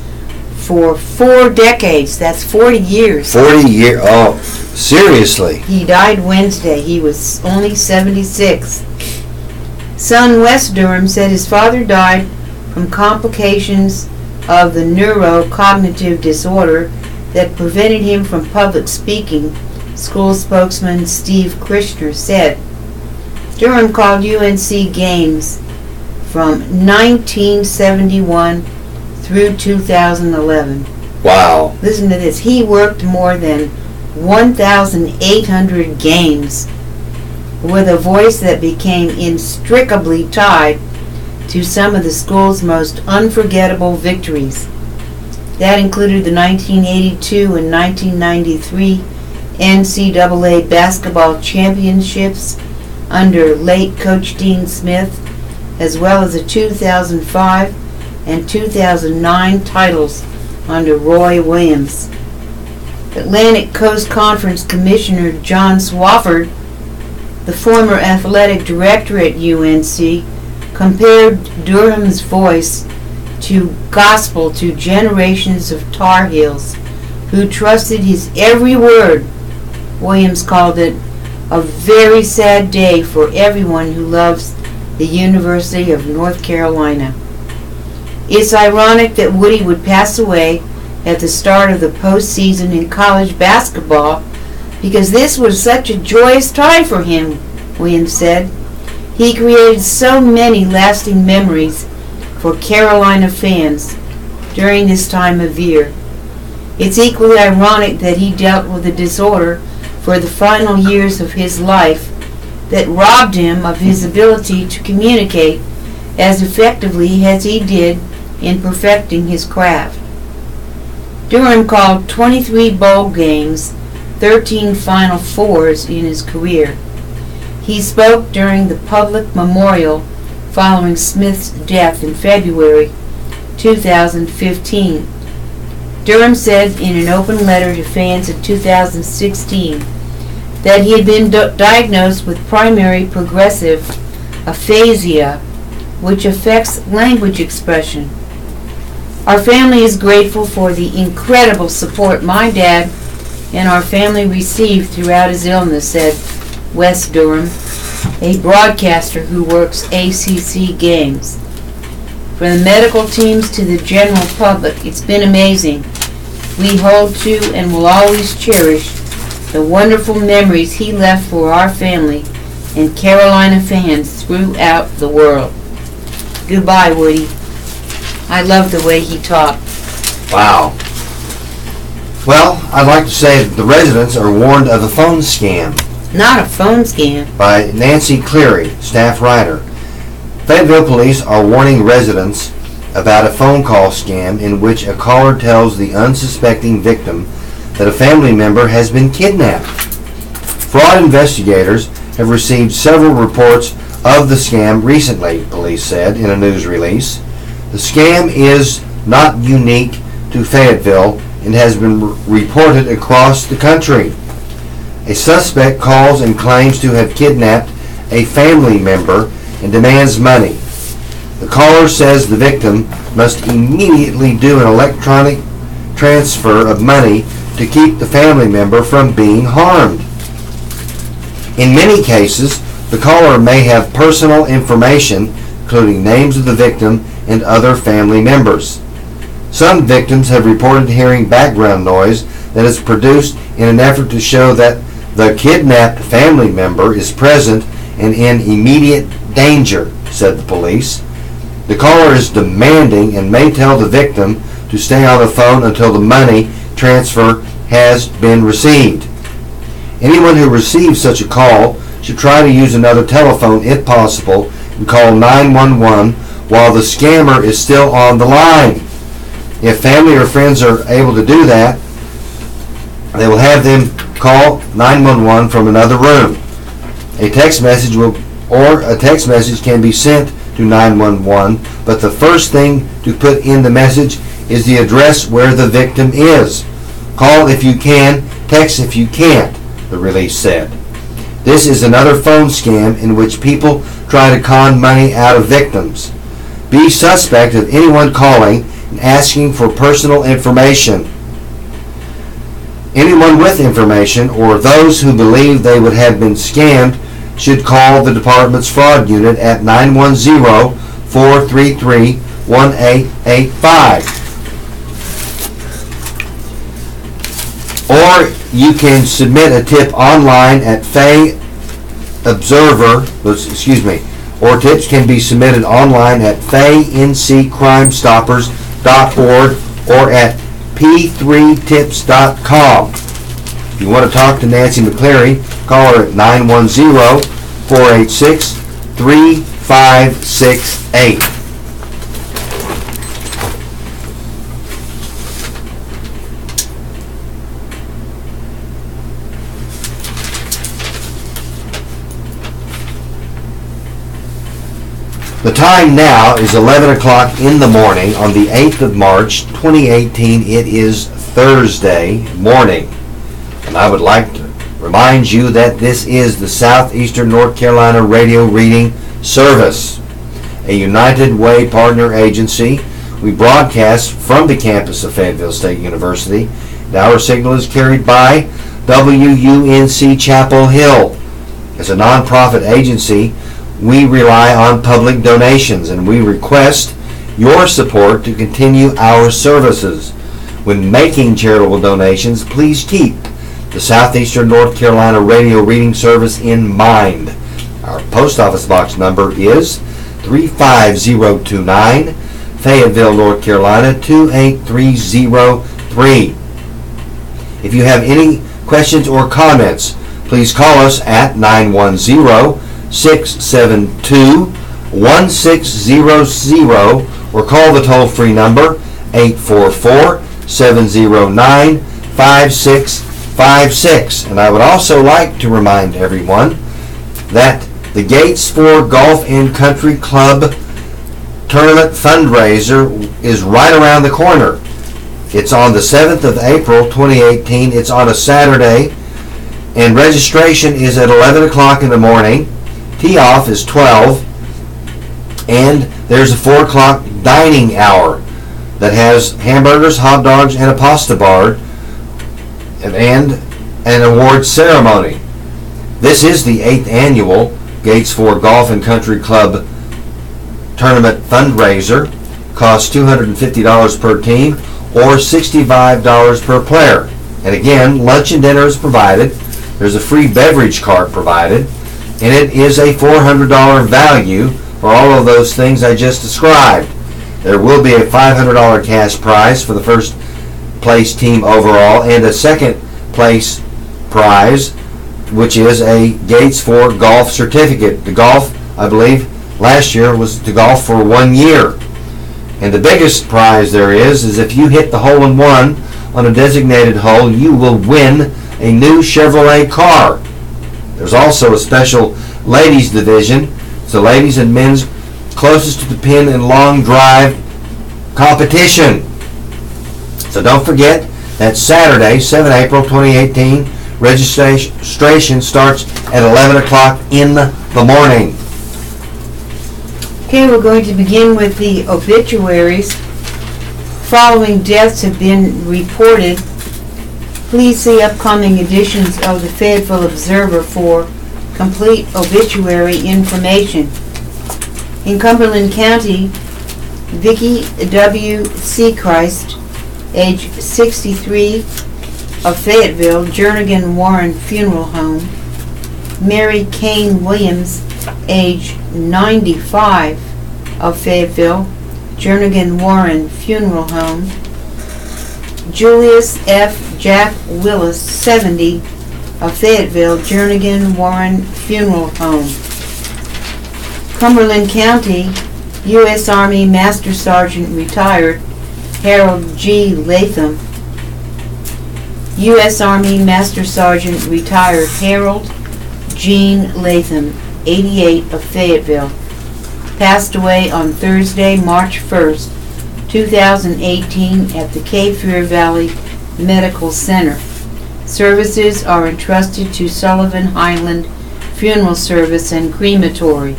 for 4 decades. That's 40 years. 40 years? Oh, seriously? He died Wednesday. He was only 76. Son Wes Durham said his father died from complications of the neurocognitive disorder that prevented him from public speaking, school spokesman Steve Krishner said. Durham called UNC games from 1971 through 2011. Wow. Listen to this. He worked more than 1,800 games with a voice that became inextricably tied to some of the school's most unforgettable victories. That included the 1982 and 1993 NCAA basketball championships under late Coach Dean Smith as well as the 2005 and 2009 titles under Roy Williams. Atlantic Coast Conference Commissioner John Swafford, the former athletic director at UNC, compared Durham's voice to gospel to generations of Tar Heels who trusted his every word. Williams called it a very sad day for everyone who loves the University of North Carolina. It's ironic that Woody would pass away at the start of the postseason in college basketball because this was such a joyous time for him, Williams said. He created so many lasting memories for Carolina fans during this time of year. It's equally ironic that he dealt with a disorder for the final years of his life that robbed him of his ability to communicate as effectively as he did in perfecting his craft. Durham called 23 bowl games, 13 Final Fours in his career. He spoke during the public memorial following Smith's death in February 2015. Durham said in an open letter to fans in 2016 that he had been diagnosed with primary progressive aphasia, which affects language expression. Our family is grateful for the incredible support my dad and our family received throughout his illness, said Wes Durham, a broadcaster who works ACC games. From the medical teams to the general public, it's been amazing. We hold to and will always cherish the wonderful memories he left for our family and Carolina fans throughout the world. Goodbye, Woody. I love the way he talked. Wow. Well, I'd like to say that the residents are warned of a phone scam. Not a phone scam. By Nancy Cleary, staff writer. Fayetteville police are warning residents about a phone call scam in which a caller tells the unsuspecting victim that a family member has been kidnapped. Fraud investigators have received several reports of the scam recently, police said in a news release. The scam is not unique to Fayetteville and has been reported across the country. A suspect calls and claims to have kidnapped a family member and demands money. The caller says the victim must immediately do an electronic transfer of money to keep the family member from being harmed. In many cases, the caller may have personal information, including names of the victim and other family members. Some victims have reported hearing background noise that is produced in an effort to show that the kidnapped family member is present and in immediate danger, said the police. The caller is demanding and may tell the victim to stay on the phone until the money transfer has been received. Anyone who receives such a call should try to use another telephone if possible and call 911 while the scammer is still on the line. If family or friends are able to do that, they will have them call 911 from another room. A text message can be sent to 911, but the first thing to put in the message is the address where the victim is. Call if you can, text if you can't, the release said. This is another phone scam in which people try to con money out of victims. Be suspect of anyone calling and asking for personal information. Anyone with information or those who believe they would have been scammed should call the department's fraud unit at 910-433-1885. Or you can submit a tip online at or tips can be submitted online at FayNCCrimeStoppers.org or at p3tips.com. If you want to talk to Nancy McCleary, call her at 910-486-3568. The time now is 11 o'clock in the morning on the 8th of March, 2018. It is Thursday morning. And I would like to remind you that this is the Southeastern North Carolina Radio Reading Service, a United Way partner agency. We broadcast from the campus of Fayetteville State University. And our signal is carried by WUNC Chapel Hill. As a nonprofit agency, we rely on public donations, and we request your support to continue our services. When making charitable donations, please keep the Southeastern North Carolina Radio Reading Service in mind. Our post office box number is 35029, Fayetteville, North Carolina 28303. If you have any questions or comments, please call us at 910-672-1600 or call the toll-free number 844-709-5656. And I would also like to remind everyone that the Gates for Golf and Country Club tournament fundraiser is right around the corner. It's on the 7th of April, 2018. It's on a Saturday, and registration is at 11 o'clock in the morning. Tee-off is 12, and there's a 4 o'clock dining hour that has hamburgers, hot dogs, and a pasta bar, and an award ceremony. This is the 8th annual Gates for Golf and Country Club tournament fundraiser. Costs $250 per team or $65 per player. And again, lunch and dinner is provided. There's a free beverage cart provided, and it is a $400 value for all of those things I just described. There will be a $500 cash prize for the first place team overall, and a second place prize, which is a Gates for Golf certificate. The golf, I believe, last year was to golf for 1 year. And the biggest prize there is if you hit the hole-in-one on a designated hole, you will win a new Chevrolet car. There's also a special ladies division. It's the ladies and men's closest to the pin and long drive competition. So don't forget, that's Saturday, 7 April 2018. Registration starts at 11 o'clock in the morning. Okay, we're going to begin with the obituaries. Following deaths have been reported. Please see upcoming editions of the Fayetteville Observer for complete obituary information. In Cumberland County, Vicki W. Seachrist, age 63, of Fayetteville, Jernigan Warren Funeral Home. Mary Kane Williams, age 95, of Fayetteville, Jernigan Warren Funeral Home. Julius F. Jack Willis, 70, of Fayetteville, Jernigan Warren Funeral Home. Cumberland County, U.S. Army Master Sergeant retired, Harold G. Latham. U.S. Army Master Sergeant retired, Harold Gene Latham, 88, of Fayetteville. Passed away on Thursday, March 1st, 2018 at the Kafir Valley Medical Center. Services are entrusted to Sullivan Highland Funeral Service and Crematory.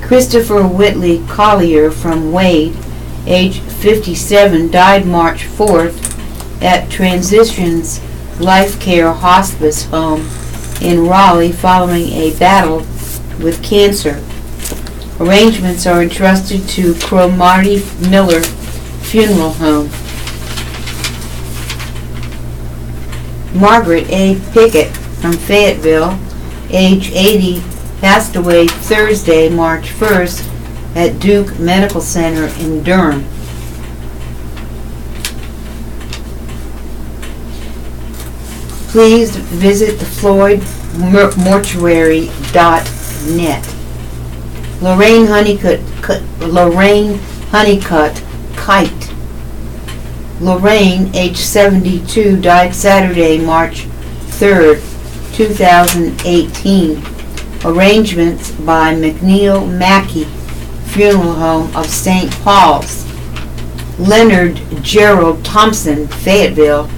Christopher Whitley Collier from Wade, age 57, died March 4th at Transitions Life Care Hospice Home in Raleigh following a battle with cancer. Arrangements are entrusted to Cromartie Miller Funeral Home. Margaret A. Pickett from Fayetteville, age 80, passed away Thursday, March 1st at Duke Medical Center in Durham. Please visit thefloydmortuary.net. Lorraine Honeycutt Kite. Lorraine, age 72, died Saturday, March 3rd, 2018. Arrangements by McNeil Mackey Funeral Home of St. Paul's. Leonard Gerald Thompson, Fayetteville,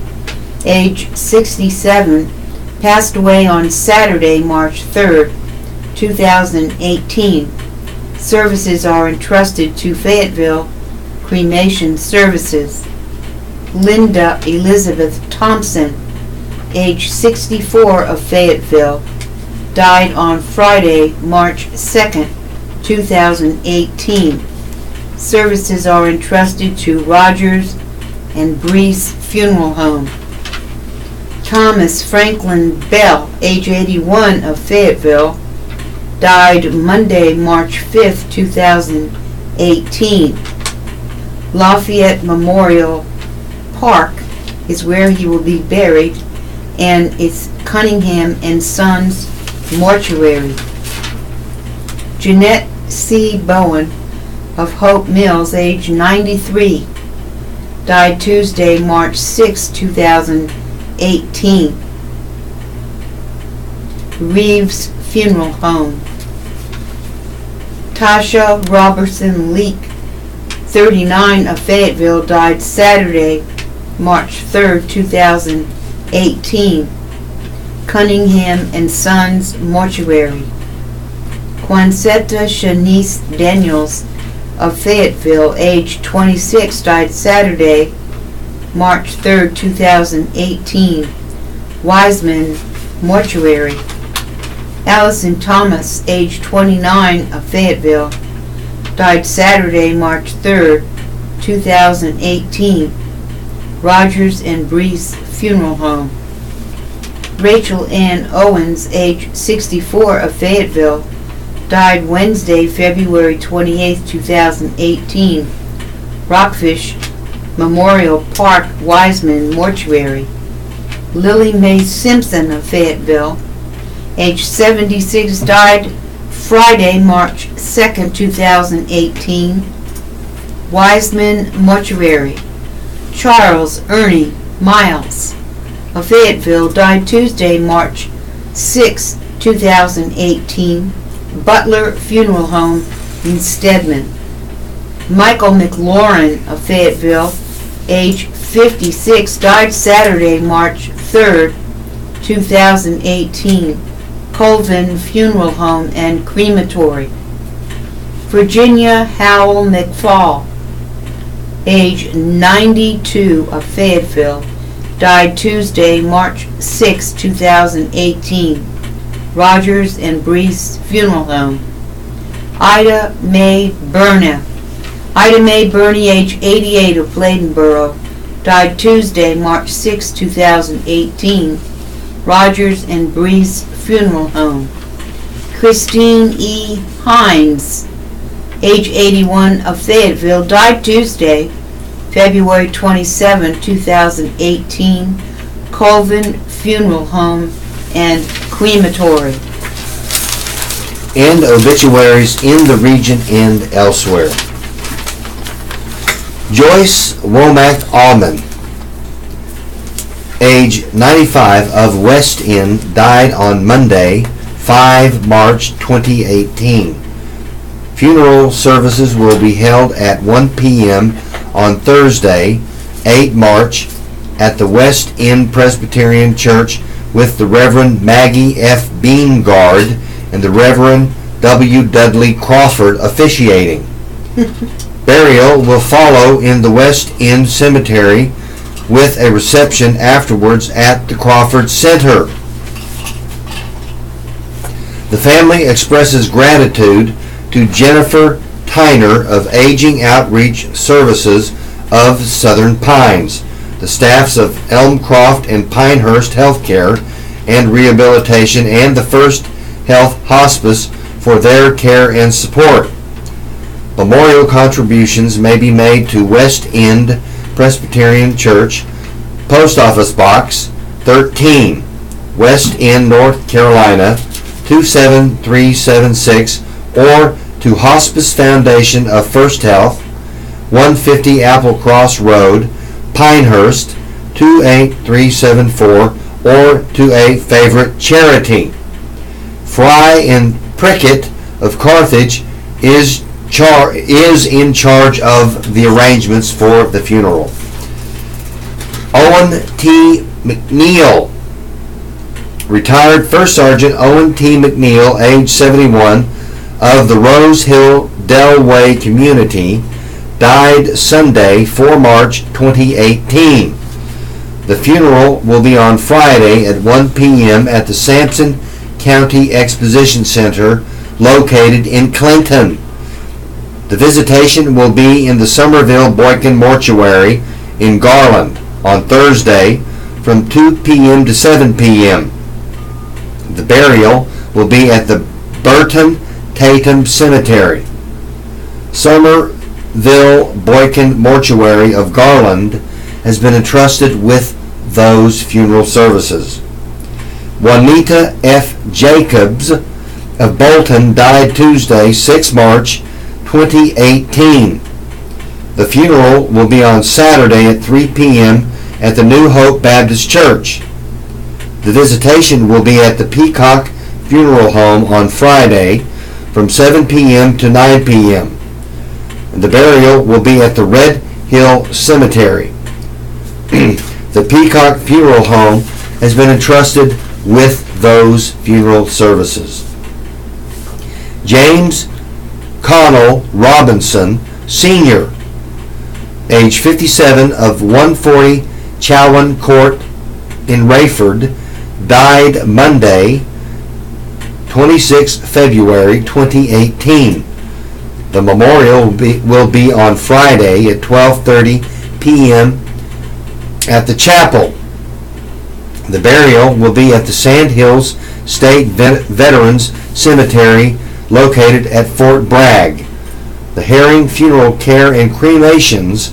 age 67, passed away on Saturday, March 3rd, 2018. Services are entrusted to Fayetteville Cremation Services. Linda Elizabeth Thompson, age 64, of Fayetteville, died on Friday, March 2nd, 2018. Services are entrusted to Rogers and Brees Funeral Home. Thomas Franklin Bell, age 81, of Fayetteville, died Monday, March 5th, 2018. Lafayette Memorial Park is where he will be buried, and it's Cunningham and Sons Mortuary. Jeanette C. Bowen of Hope Mills, age 93, died Tuesday, March 6, 2018. Reeves Funeral Home. Tasha Robertson Leak, 39, of Fayetteville, died Saturday, March 3rd, 2018. Cunningham and Sons Mortuary. Quansetta Shanice Daniels of Fayetteville, age 26, died Saturday, March 3rd, 2018. Wiseman Mortuary. Allison Thomas, age 29, of Fayetteville, died Saturday, March 3rd, 2018. Rogers and Brees Funeral Home. Rachel Ann Owens, age 64, of Fayetteville, died Wednesday, February 28, 2018. Rockfish Memorial Park Wiseman Mortuary. Lily Mae Simpson of Fayetteville, age 76, died Friday, March 2nd, 2018. Wiseman Mortuary. Charles Ernie Miles of Fayetteville, died Tuesday, March 6, 2018. Butler Funeral Home in Stedman. Michael McLaurin of Fayetteville, age 56, died Saturday, March 3rd, 2018. Colvin Funeral Home and Crematory. Virginia Howell McFall, age 92, of Fayetteville, died Tuesday, March 6, 2018. Rogers and Brees Funeral Home. Ida Mae Burney, age 88, of Bladenboro, died Tuesday, March 6, 2018. Rogers and Brees Funeral Home. Christine E. Hines, age 81, of Fayetteville, died Tuesday, February 27, 2018. Colvin Funeral Home and Crematory. And obituaries in the region and elsewhere. Joyce Womack Allman, age 95, of West End, died on Monday, 5 March 2018. Funeral services will be held at 1 p.m. on Thursday, 8 March, at the West End Presbyterian Church, with the Reverend Maggie F. Beangard and the Reverend W. Dudley Crawford officiating. Burial will follow in the West End Cemetery, with a reception afterwards at the Crawford Center. The family expresses gratitude to Jennifer Tyner of Aging Outreach Services of Southern Pines, the staffs of Elmcroft and Pinehurst Healthcare and Rehabilitation, and the First Health Hospice for their care and support. Memorial contributions may be made to West End Presbyterian Church, Post Office Box 13, West End, North Carolina 27376, or to Hospice Foundation of First Health, 150 Applecross Road, Pinehurst 28374, or to a favorite charity. Fry and Prickett of Carthage is is in charge of the arrangements for the funeral. Owen T. McNeil, retired First Sergeant Owen T. McNeil, age 71, of the Rose Hill Delway community, died Sunday, 4 March 2018. The funeral will be on Friday at 1 p.m. at the Sampson County Exposition Center located in Clinton. The visitation will be in the Somerville Boykin Mortuary in Garland on Thursday from 2 p.m. to 7 p.m. The burial will be at the Burton Tatum Cemetery. Somerville Boykin Mortuary of Garland has been entrusted with those funeral services. Juanita F. Jacobs of Bolton died Tuesday, 6 March 2018. The funeral will be on Saturday at 3 p.m. at the New Hope Baptist Church. The visitation will be at the Peacock Funeral Home on Friday from 7 p.m. to 9 p.m. And the burial will be at the Red Hill Cemetery. The Peacock Funeral Home has been entrusted with those funeral services. James Connell Robinson, Sr., age 57, of 140 Chowan Court in Rayford, died Monday, 26 February 2018. The memorial will be on Friday at 12:30 p.m. at the chapel. The burial will be at the Sand Hills State Veterans Cemetery located at Fort Bragg. The Herring Funeral Care and Cremations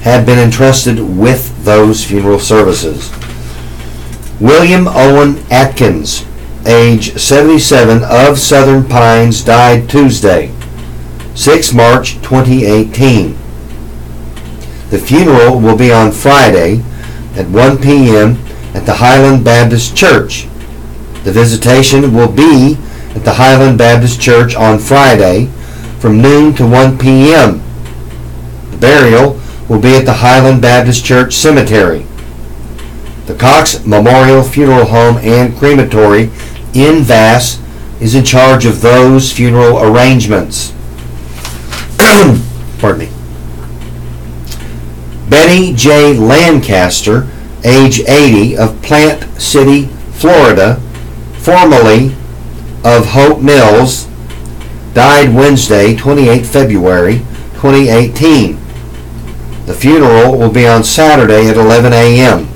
have been entrusted with those funeral services. William Owen Atkins, age 77, of Southern Pines, died Tuesday, 6 March 2018. The funeral will be on Friday at 1 p.m. at the Highland Baptist Church. The visitation will be at the Highland Baptist Church on Friday from noon to 1 p.m. The burial will be at the Highland Baptist Church Cemetery. The Cox Memorial Funeral Home and Crematory in Vass is in charge of those funeral arrangements. Pardon me. Betty J. Lancaster, age 80, of Plant City, Florida, formerly of Hope Mills, died Wednesday, 28 February 2018. The funeral will be on Saturday at 11 a.m.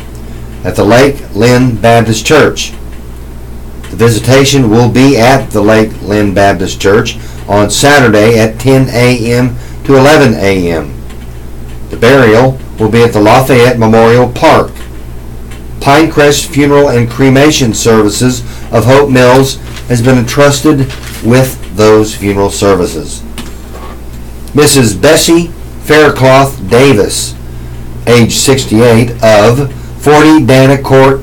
at the Lake Lynn Baptist Church. The visitation will be at the Lake Lynn Baptist Church on Saturday at 10 a.m. to 11 a.m. The burial will be at the Lafayette Memorial Park. Pinecrest Funeral and Cremation Services of Hope Mills has been entrusted with those funeral services. Mrs. Bessie Faircloth Davis, age 68, of 40 Dana Court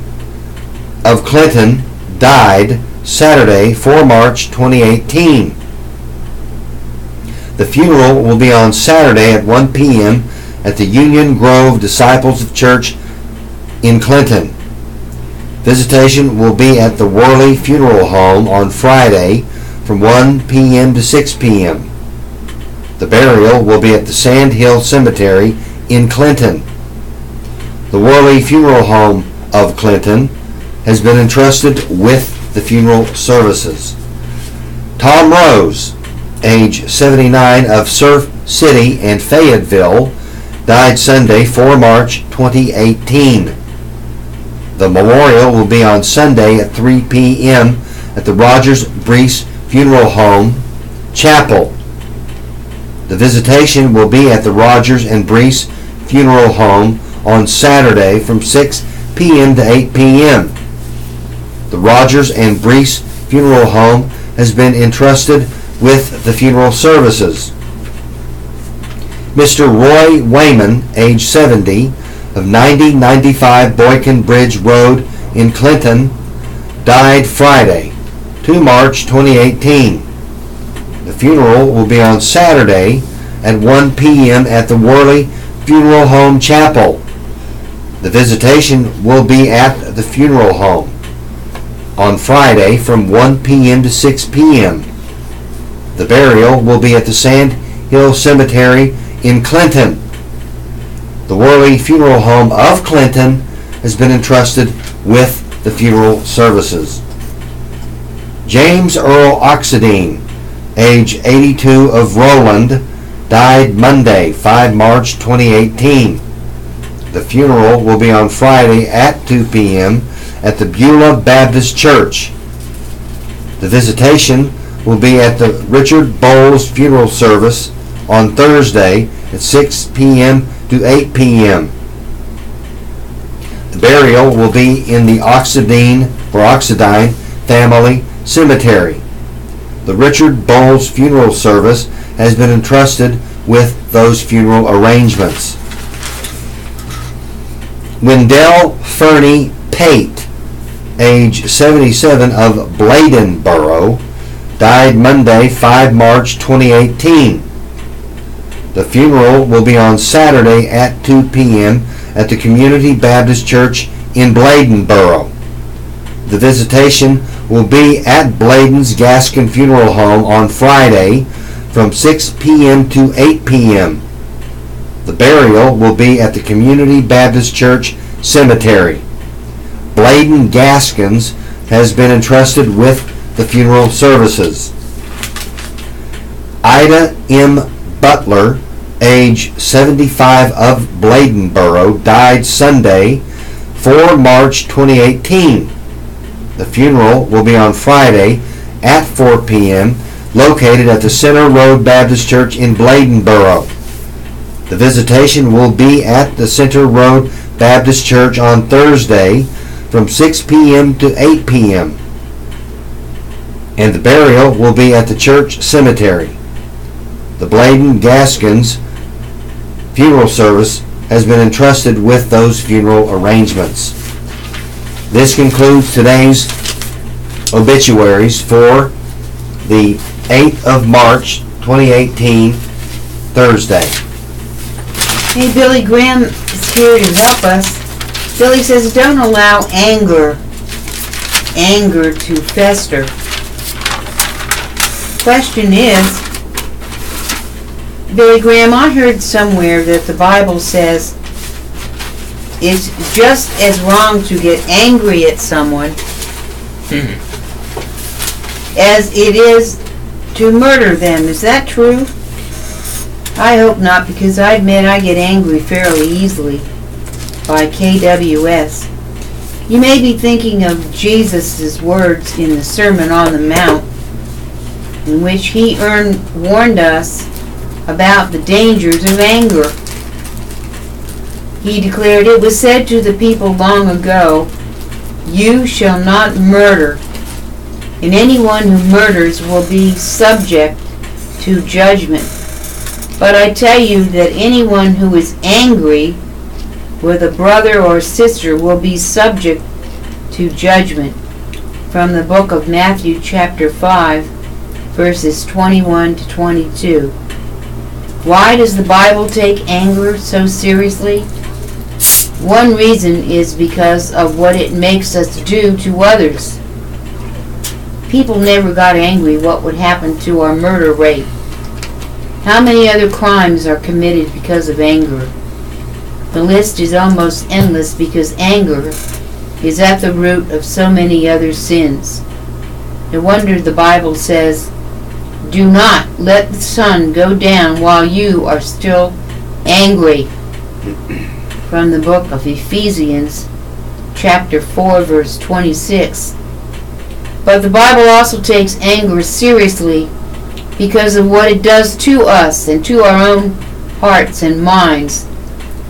of Clinton, died Saturday, 4 March 2018. The funeral will be on Saturday at 1 p.m. at the Union Grove Disciples of Church in Clinton. Visitation will be at the Worley Funeral Home on Friday from 1 p.m. to 6 p.m. The burial will be at the Sand Hill Cemetery in Clinton. The Worley Funeral Home of Clinton has been entrusted with the funeral services. Tom Rose, age 79, of Surf City and Fayetteville, died Sunday, 4 March 2018. The memorial will be on Sunday at 3 p.m. at the Rogers Brees Funeral Home Chapel. The visitation will be at the Rogers and Brees Funeral Home on Saturday from 6 p.m. to 8 p.m. The Rogers and Brees Funeral Home has been entrusted with the funeral services. Mr. Roy Wayman, age 70, of 9095 Boykin Bridge Road in Clinton, died Friday, 2 March 2018. The funeral will be on Saturday at 1 p.m. at the Worley Funeral Home Chapel. The visitation will be at the funeral home on Friday from 1 p.m. to 6 p.m. The burial will be at the Sand Hill Cemetery in Clinton. The Worley Funeral Home of Clinton has been entrusted with the funeral services. James Earl Oxidine, age 82, of Roland, died Monday, 5 March 2018. The funeral will be on Friday at 2 p.m. at the Beulah Baptist Church. The visitation will be at the Richard Bowles Funeral Service on Thursday at 6 p.m. to 8 p.m. The burial will be in the Oxidine family cemetery. The Richard Bowles Funeral Service has been entrusted with those funeral arrangements. Wendell Fernie Pate, age 77, of Bladenboro, died Monday, 5 March 2018. The funeral will be on Saturday at 2 p.m. at the Community Baptist Church in Bladenboro. The visitation will be at Bladen's Gaskin Funeral Home on Friday from 6 p.m. to 8 p.m. The burial will be at the Community Baptist Church Cemetery. Bladen Gaskins has been entrusted with the funeral services. Ida M. Butler, age 75, of Bladenboro, died Sunday, 4 March 2018. The funeral will be on Friday at 4 p.m. located at the Center Road Baptist Church in Bladenboro. The visitation will be at the Center Road Baptist Church on Thursday from 6 p.m. to 8 p.m. And the burial will be at the church cemetery. The Bladen Gaskins funeral service has been entrusted with those funeral arrangements. This concludes today's obituaries for the 8th of March 2018, Thursday. Hey, Billy Graham is here to help us. Billy says, don't allow anger to fester. Question is, Billy Graham, I heard somewhere that the Bible says it's just as wrong to get angry at someone as it is to murder them. Is that true? I hope not, because I admit I get angry fairly easily. By KWS. You may be thinking of Jesus' words in the Sermon on the Mount, in which he warned us about the dangers of anger. He declared, "It was said to the people long ago, 'You shall not murder, and anyone who murders will be subject to judgment.' But I tell you that anyone who is angry with a brother or sister will be subject to judgment." From the book of Matthew chapter 5, verses 21 to 22. Why does the Bible take anger so seriously? One reason is because of what it makes us do to others. People never got angry what would happen to our murder rate. How many other crimes are committed because of anger? The list is almost endless because anger is at the root of so many other sins. No wonder the Bible says, "Do not let the sun go down while you are still angry." From the book of Ephesians, chapter 4, verse 26. But the Bible also takes anger seriously because of what it does to us and to our own hearts and minds.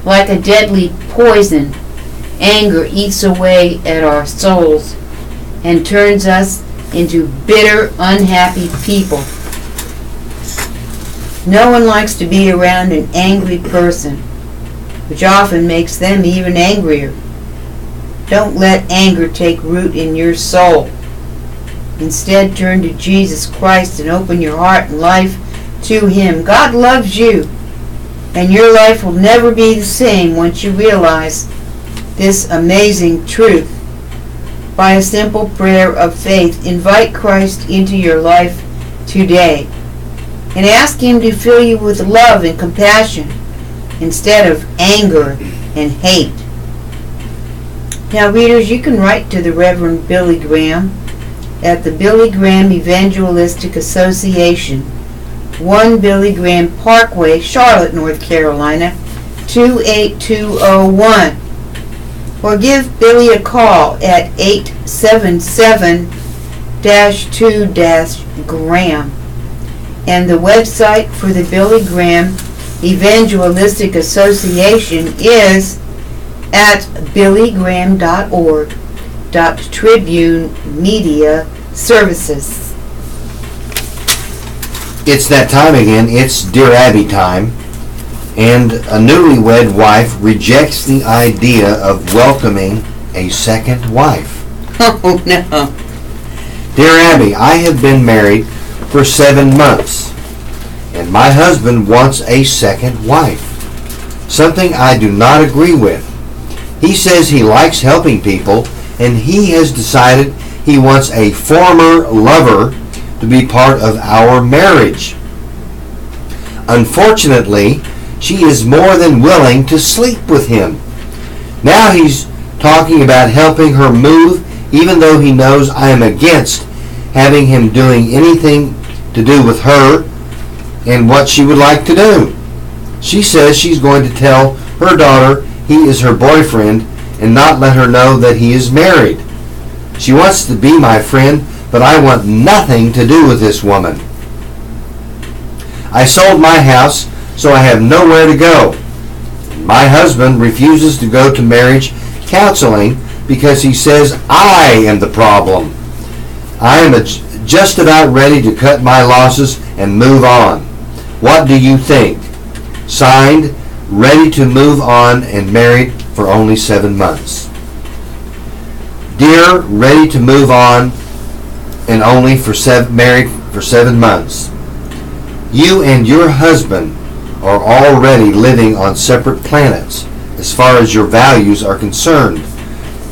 Like a deadly poison, anger eats away at our souls and turns us into bitter, unhappy people. No one likes to be around an angry person, which often makes them even angrier. Don't let anger take root in your soul. Instead, turn to Jesus Christ and open your heart and life to Him. God loves you, and your life will never be the same once you realize this amazing truth. By a simple prayer of faith, invite Christ into your life today and ask Him to fill you with love and compassion instead of anger and hate. Now, readers, you can write to the Reverend Billy Graham at the Billy Graham Evangelistic Association, 1 Billy Graham Parkway, Charlotte, North Carolina, 28201. Or give Billy a call at 877-2-Graham. And the website for the Billy Graham Evangelistic Association is at billygraham.org.Tribune Media Services. It's that time again. It's Dear Abby time. And a newlywed wife rejects the idea of welcoming a second wife. Oh, no. Dear Abby, I have been married for 7 months, and my husband wants a second wife, something I do not agree with. He says he likes helping people, and he has decided he wants a former lover to be part of our marriage. Unfortunately, she is more than willing to sleep with him. Now he's talking about helping her move, even though he knows I am against having him doing anything to do with her and what she would like to do. She says she's going to tell her daughter he is her boyfriend and not let her know that he is married. She wants to be my friend, but I want nothing to do with this woman. I sold my house, so I have nowhere to go. My husband refuses to go to marriage counseling because he says I am the problem. I am just about ready to cut my losses and move on. What do you think? Signed, ready to move on and married for only 7 months. Dear, ready to move on and only married for 7 months. You and your husband are already living on separate planets as far as your values are concerned.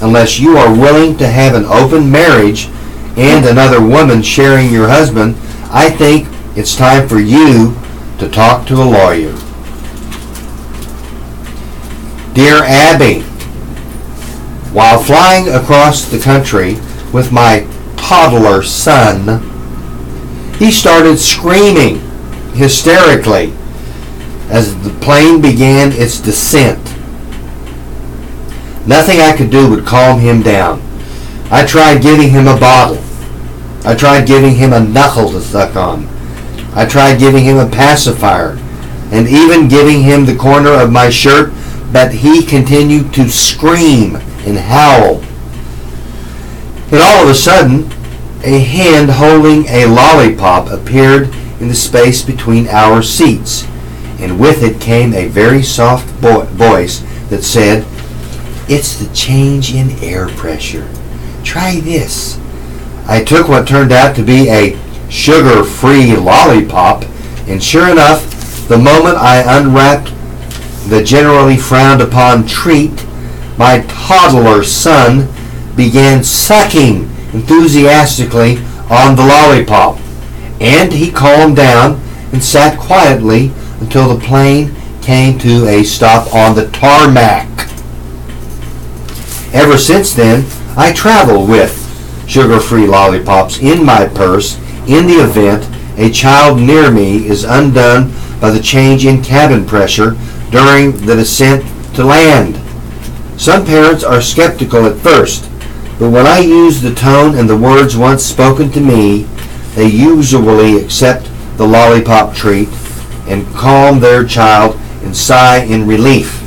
Unless you are willing to have an open marriage and another woman sharing your husband, I think it's time for you to talk to a lawyer. Dear Abby, while flying across the country with my toddler son, he started screaming hysterically as the plane began its descent. Nothing I could do would calm him down. I tried giving him a bottle. I tried giving him a knuckle to suck on. I tried giving him a pacifier and even giving him the corner of my shirt, but he continued to scream and howl. And all of a sudden, a hand holding a lollipop appeared in the space between our seats, and with it came a very soft voice that said, "It's the change in air pressure. Try this." I took what turned out to be a sugar-free lollipop, and sure enough, the moment I unwrapped the generally frowned upon treat, my toddler son began sucking enthusiastically on the lollipop, and he calmed down and sat quietly until the plane came to a stop on the tarmac. Ever since then, I travel with sugar-free lollipops in my purse in the event a child near me is undone by the change in cabin pressure during the descent to land. Some parents are skeptical at first, but when I use the tone and the words once spoken to me, they usually accept the lollipop treat and calm their child and sigh in relief.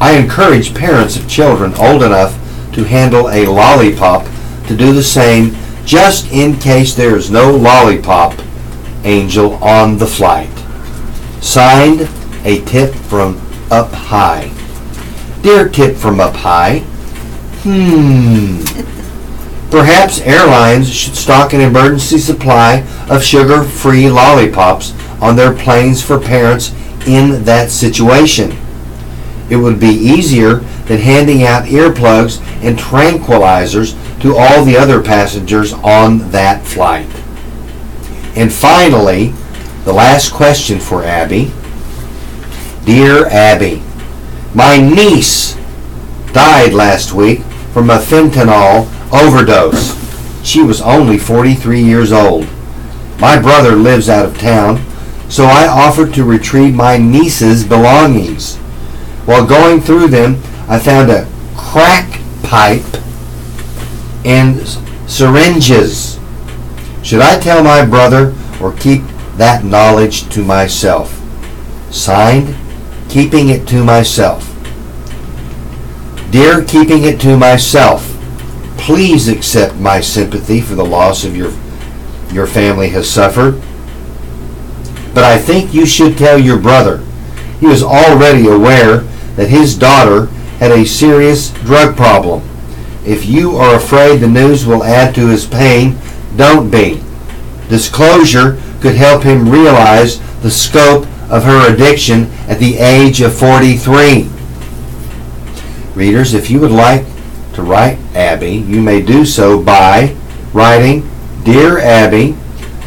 I encourage parents of children old enough to handle a lollipop to do the same, just in case there is no lollipop angel on the flight. Signed, a tip from Up High. Dear Tip from Up High, Perhaps airlines should stock an emergency supply of sugar-free lollipops on their planes for parents in that situation. It would be easier than handing out earplugs and tranquilizers to all the other passengers on that flight. And finally, the last question for Abby. Dear Abby, my niece died last week from a fentanyl overdose. She was only 43 years old. My brother lives out of town, so I offered to retrieve my niece's belongings. While going through them, I found a crack pipe and syringes. Should I tell my brother or keep that knowledge to myself? Signed, Keeping It to Myself. Dear Keeping It to Myself, please accept my sympathy for the loss of your family has suffered. But I think you should tell your brother. He is already aware that his daughter had a serious drug problem. If you are afraid the news will add to his pain, don't be. Disclosure could help him realize the scope of her addiction at the age of 43. Readers, if you would like to write Abby, you may do so by writing Dear Abby,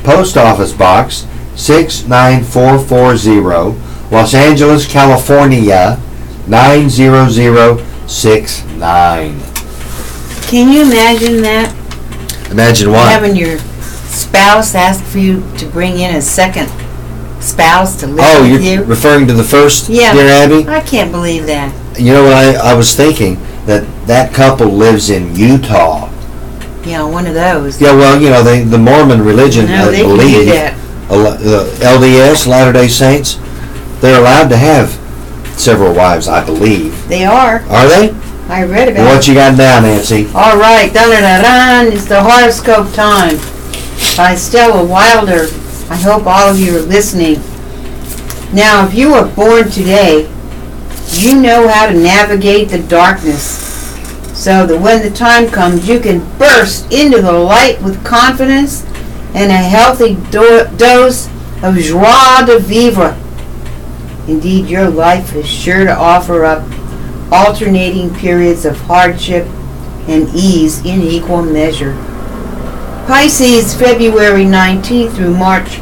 Post Office Box 69440, Los Angeles, California 90069. Can you imagine that? Imagine what? Having your spouse ask for you to bring in a second spouse to live with you? You're referring to the first, yeah. Dear Abby? I can't believe that. You know what, I was thinking that couple lives in Utah. Yeah, one of those. Yeah, well, the Mormon religion, No, I they believe, can do that. LDS, Latter-day Saints, they're allowed to have several wives, I believe. They are. Are they? I read about What it. you got now, Nancy? All right, dun-dun-dun-dun, it's the horoscope time by Stella Wilder. I hope all of you are listening. Now, if you were born today, you know how to navigate the darkness so that when the time comes, you can burst into the light with confidence and a healthy dose of joie de vivre. Indeed, your life is sure to offer up alternating periods of hardship and ease in equal measure. Pisces, February 19th through March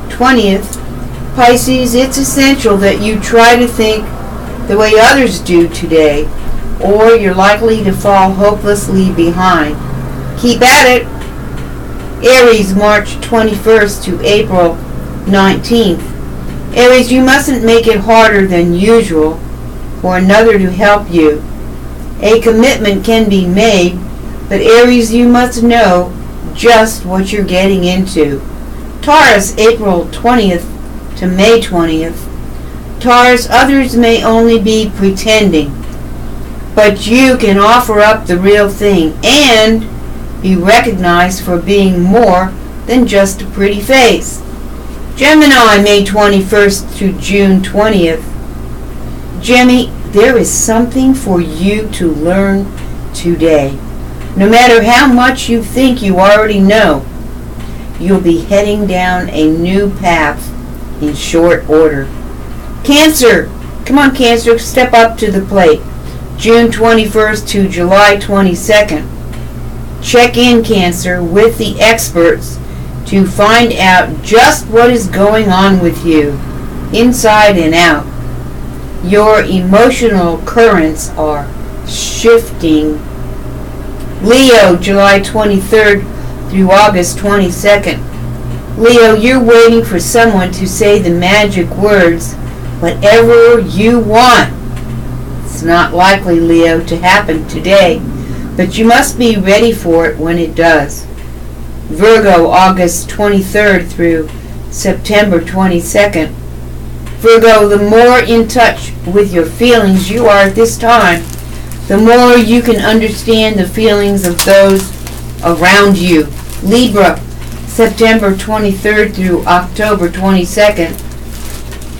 20th. Pisces, it's essential that you try to think the way others do today, or you're likely to fall hopelessly behind. Keep at it. Aries, March 21st to April 19th. Aries, you mustn't make it harder than usual for another to help you. A commitment can be made, but Aries, you must know just what you're getting into. Taurus, April 20th to May 20th. Taurus, others may only be pretending, but you can offer up the real thing and be recognized for being more than just a pretty face. Gemini, May 21st to June 20th. Gemini, there is something for you to learn today. No matter how much you think you already know, you'll be heading down a new path in short order. Cancer, come on Cancer, step up to the plate. June 21st to July 22nd. Check in, Cancer, with the experts to find out just what is going on with you, inside and out. Your emotional currents are shifting. Leo, July 23rd through August 22nd. Leo, you're waiting for someone to say the magic words, whatever you want. It's not likely, Leo, to happen today, but you must be ready for it when it does. Virgo, August 23rd through September 22nd. Virgo, the more in touch with your feelings you are at this time, the more you can understand the feelings of those around you. Libra, September 23rd through October 22nd.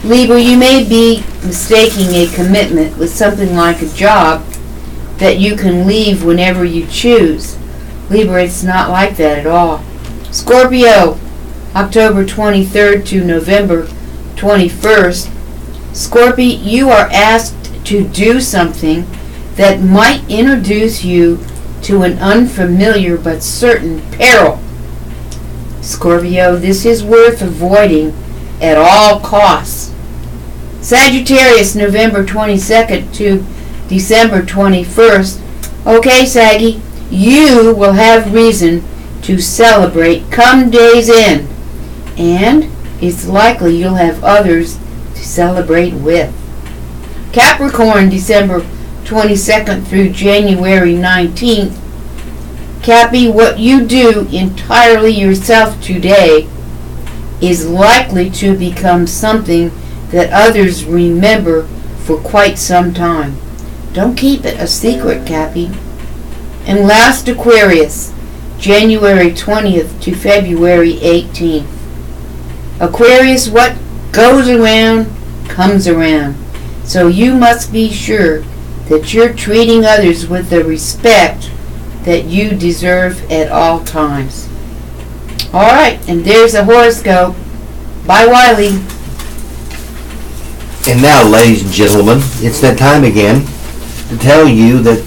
Libra, you may be mistaking a commitment with something like a job that you can leave whenever you choose. Libra, it's not like that at all. Scorpio, October 23rd to November 21st. Scorpio, you are asked to do something that might introduce you to an unfamiliar but certain peril. Scorpio, this is worth avoiding at all costs. Sagittarius, November 22nd to December 21st. Okay, Saggy, you will have reason to celebrate come day's end, and it's likely you'll have others to celebrate with. Capricorn, December 22nd through January 19th. Cappy, what you do entirely yourself today is likely to become something that others remember for quite some time. Don't keep it a secret, Cappy. And last, Aquarius, January 20th to February 18th. Aquarius, what goes around comes around. So you must be sure that you're treating others with the respect that you deserve at all times. Alright, and there's a horoscope. Bye, Wiley. And now, ladies and gentlemen, it's that time again to tell you that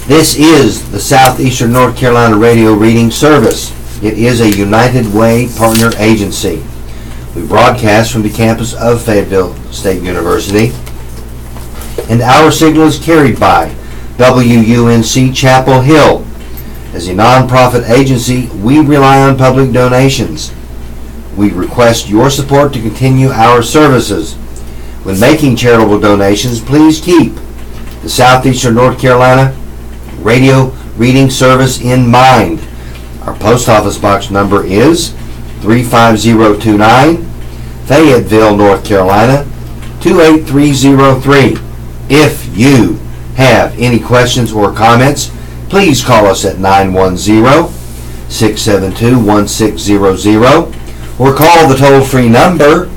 this is the Southeastern North Carolina Radio Reading Service. It is a United Way partner agency. We broadcast from the campus of Fayetteville State University, and our signal is carried by WUNC Chapel Hill. As a nonprofit agency, we rely on public donations. We request your support to continue our services. When making charitable donations, please keep the Southeastern North Carolina Radio Reading Service in mind. Our post office box number is 35029, Fayetteville, North Carolina 28303. If you have any questions or comments, please call us at 910-672-1600 or call the toll-free number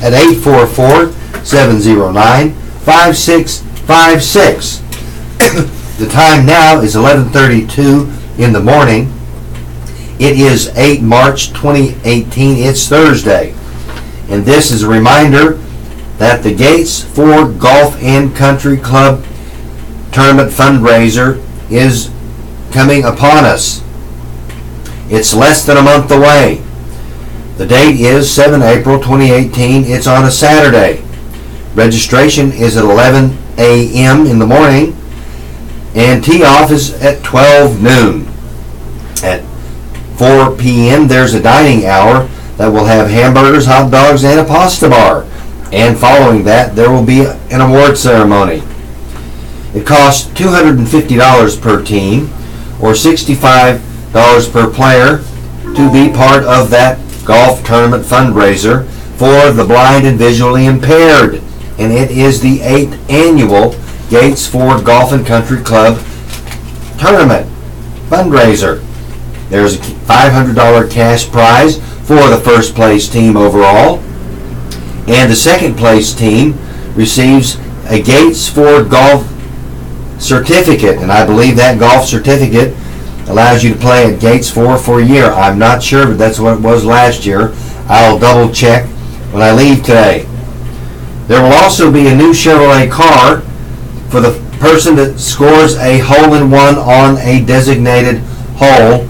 at 844-709-5656. The time now is 11:32 in the morning. It is 8 March 2018. It's Thursday. And this is a reminder that the Gates Ford Golf and Country Club Tournament fundraiser is coming upon us. It's less than a month away. The date is 7 April 2018. It's on a Saturday. Registration is at 11 a.m. in the morning, and tee-off is at 12 noon. At 4 p.m. there's a dining hour that will have hamburgers, hot dogs, and a pasta bar. And following that, there will be an award ceremony. It costs $250 per team, or $65 per player, to be part of that golf tournament fundraiser for the blind and visually impaired. And it is the 8th annual Gates Ford Golf and Country Club Tournament fundraiser. There's a $500 cash prize for the first place team overall, and the second place team receives a Gates Ford Golf certificate, and I believe that golf certificate allows you to play at Gates Ford for a year. I'm not sure, but that's what it was last year. I'll double check when I leave today. There will also be a new Chevrolet car for the person that scores a hole-in-one on a designated hole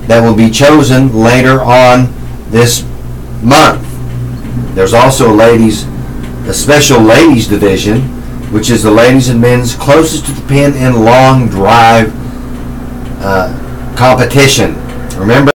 that will be chosen later on this month. There's also a special ladies division, which is the ladies and men's closest to the pin and long drive competition. Remember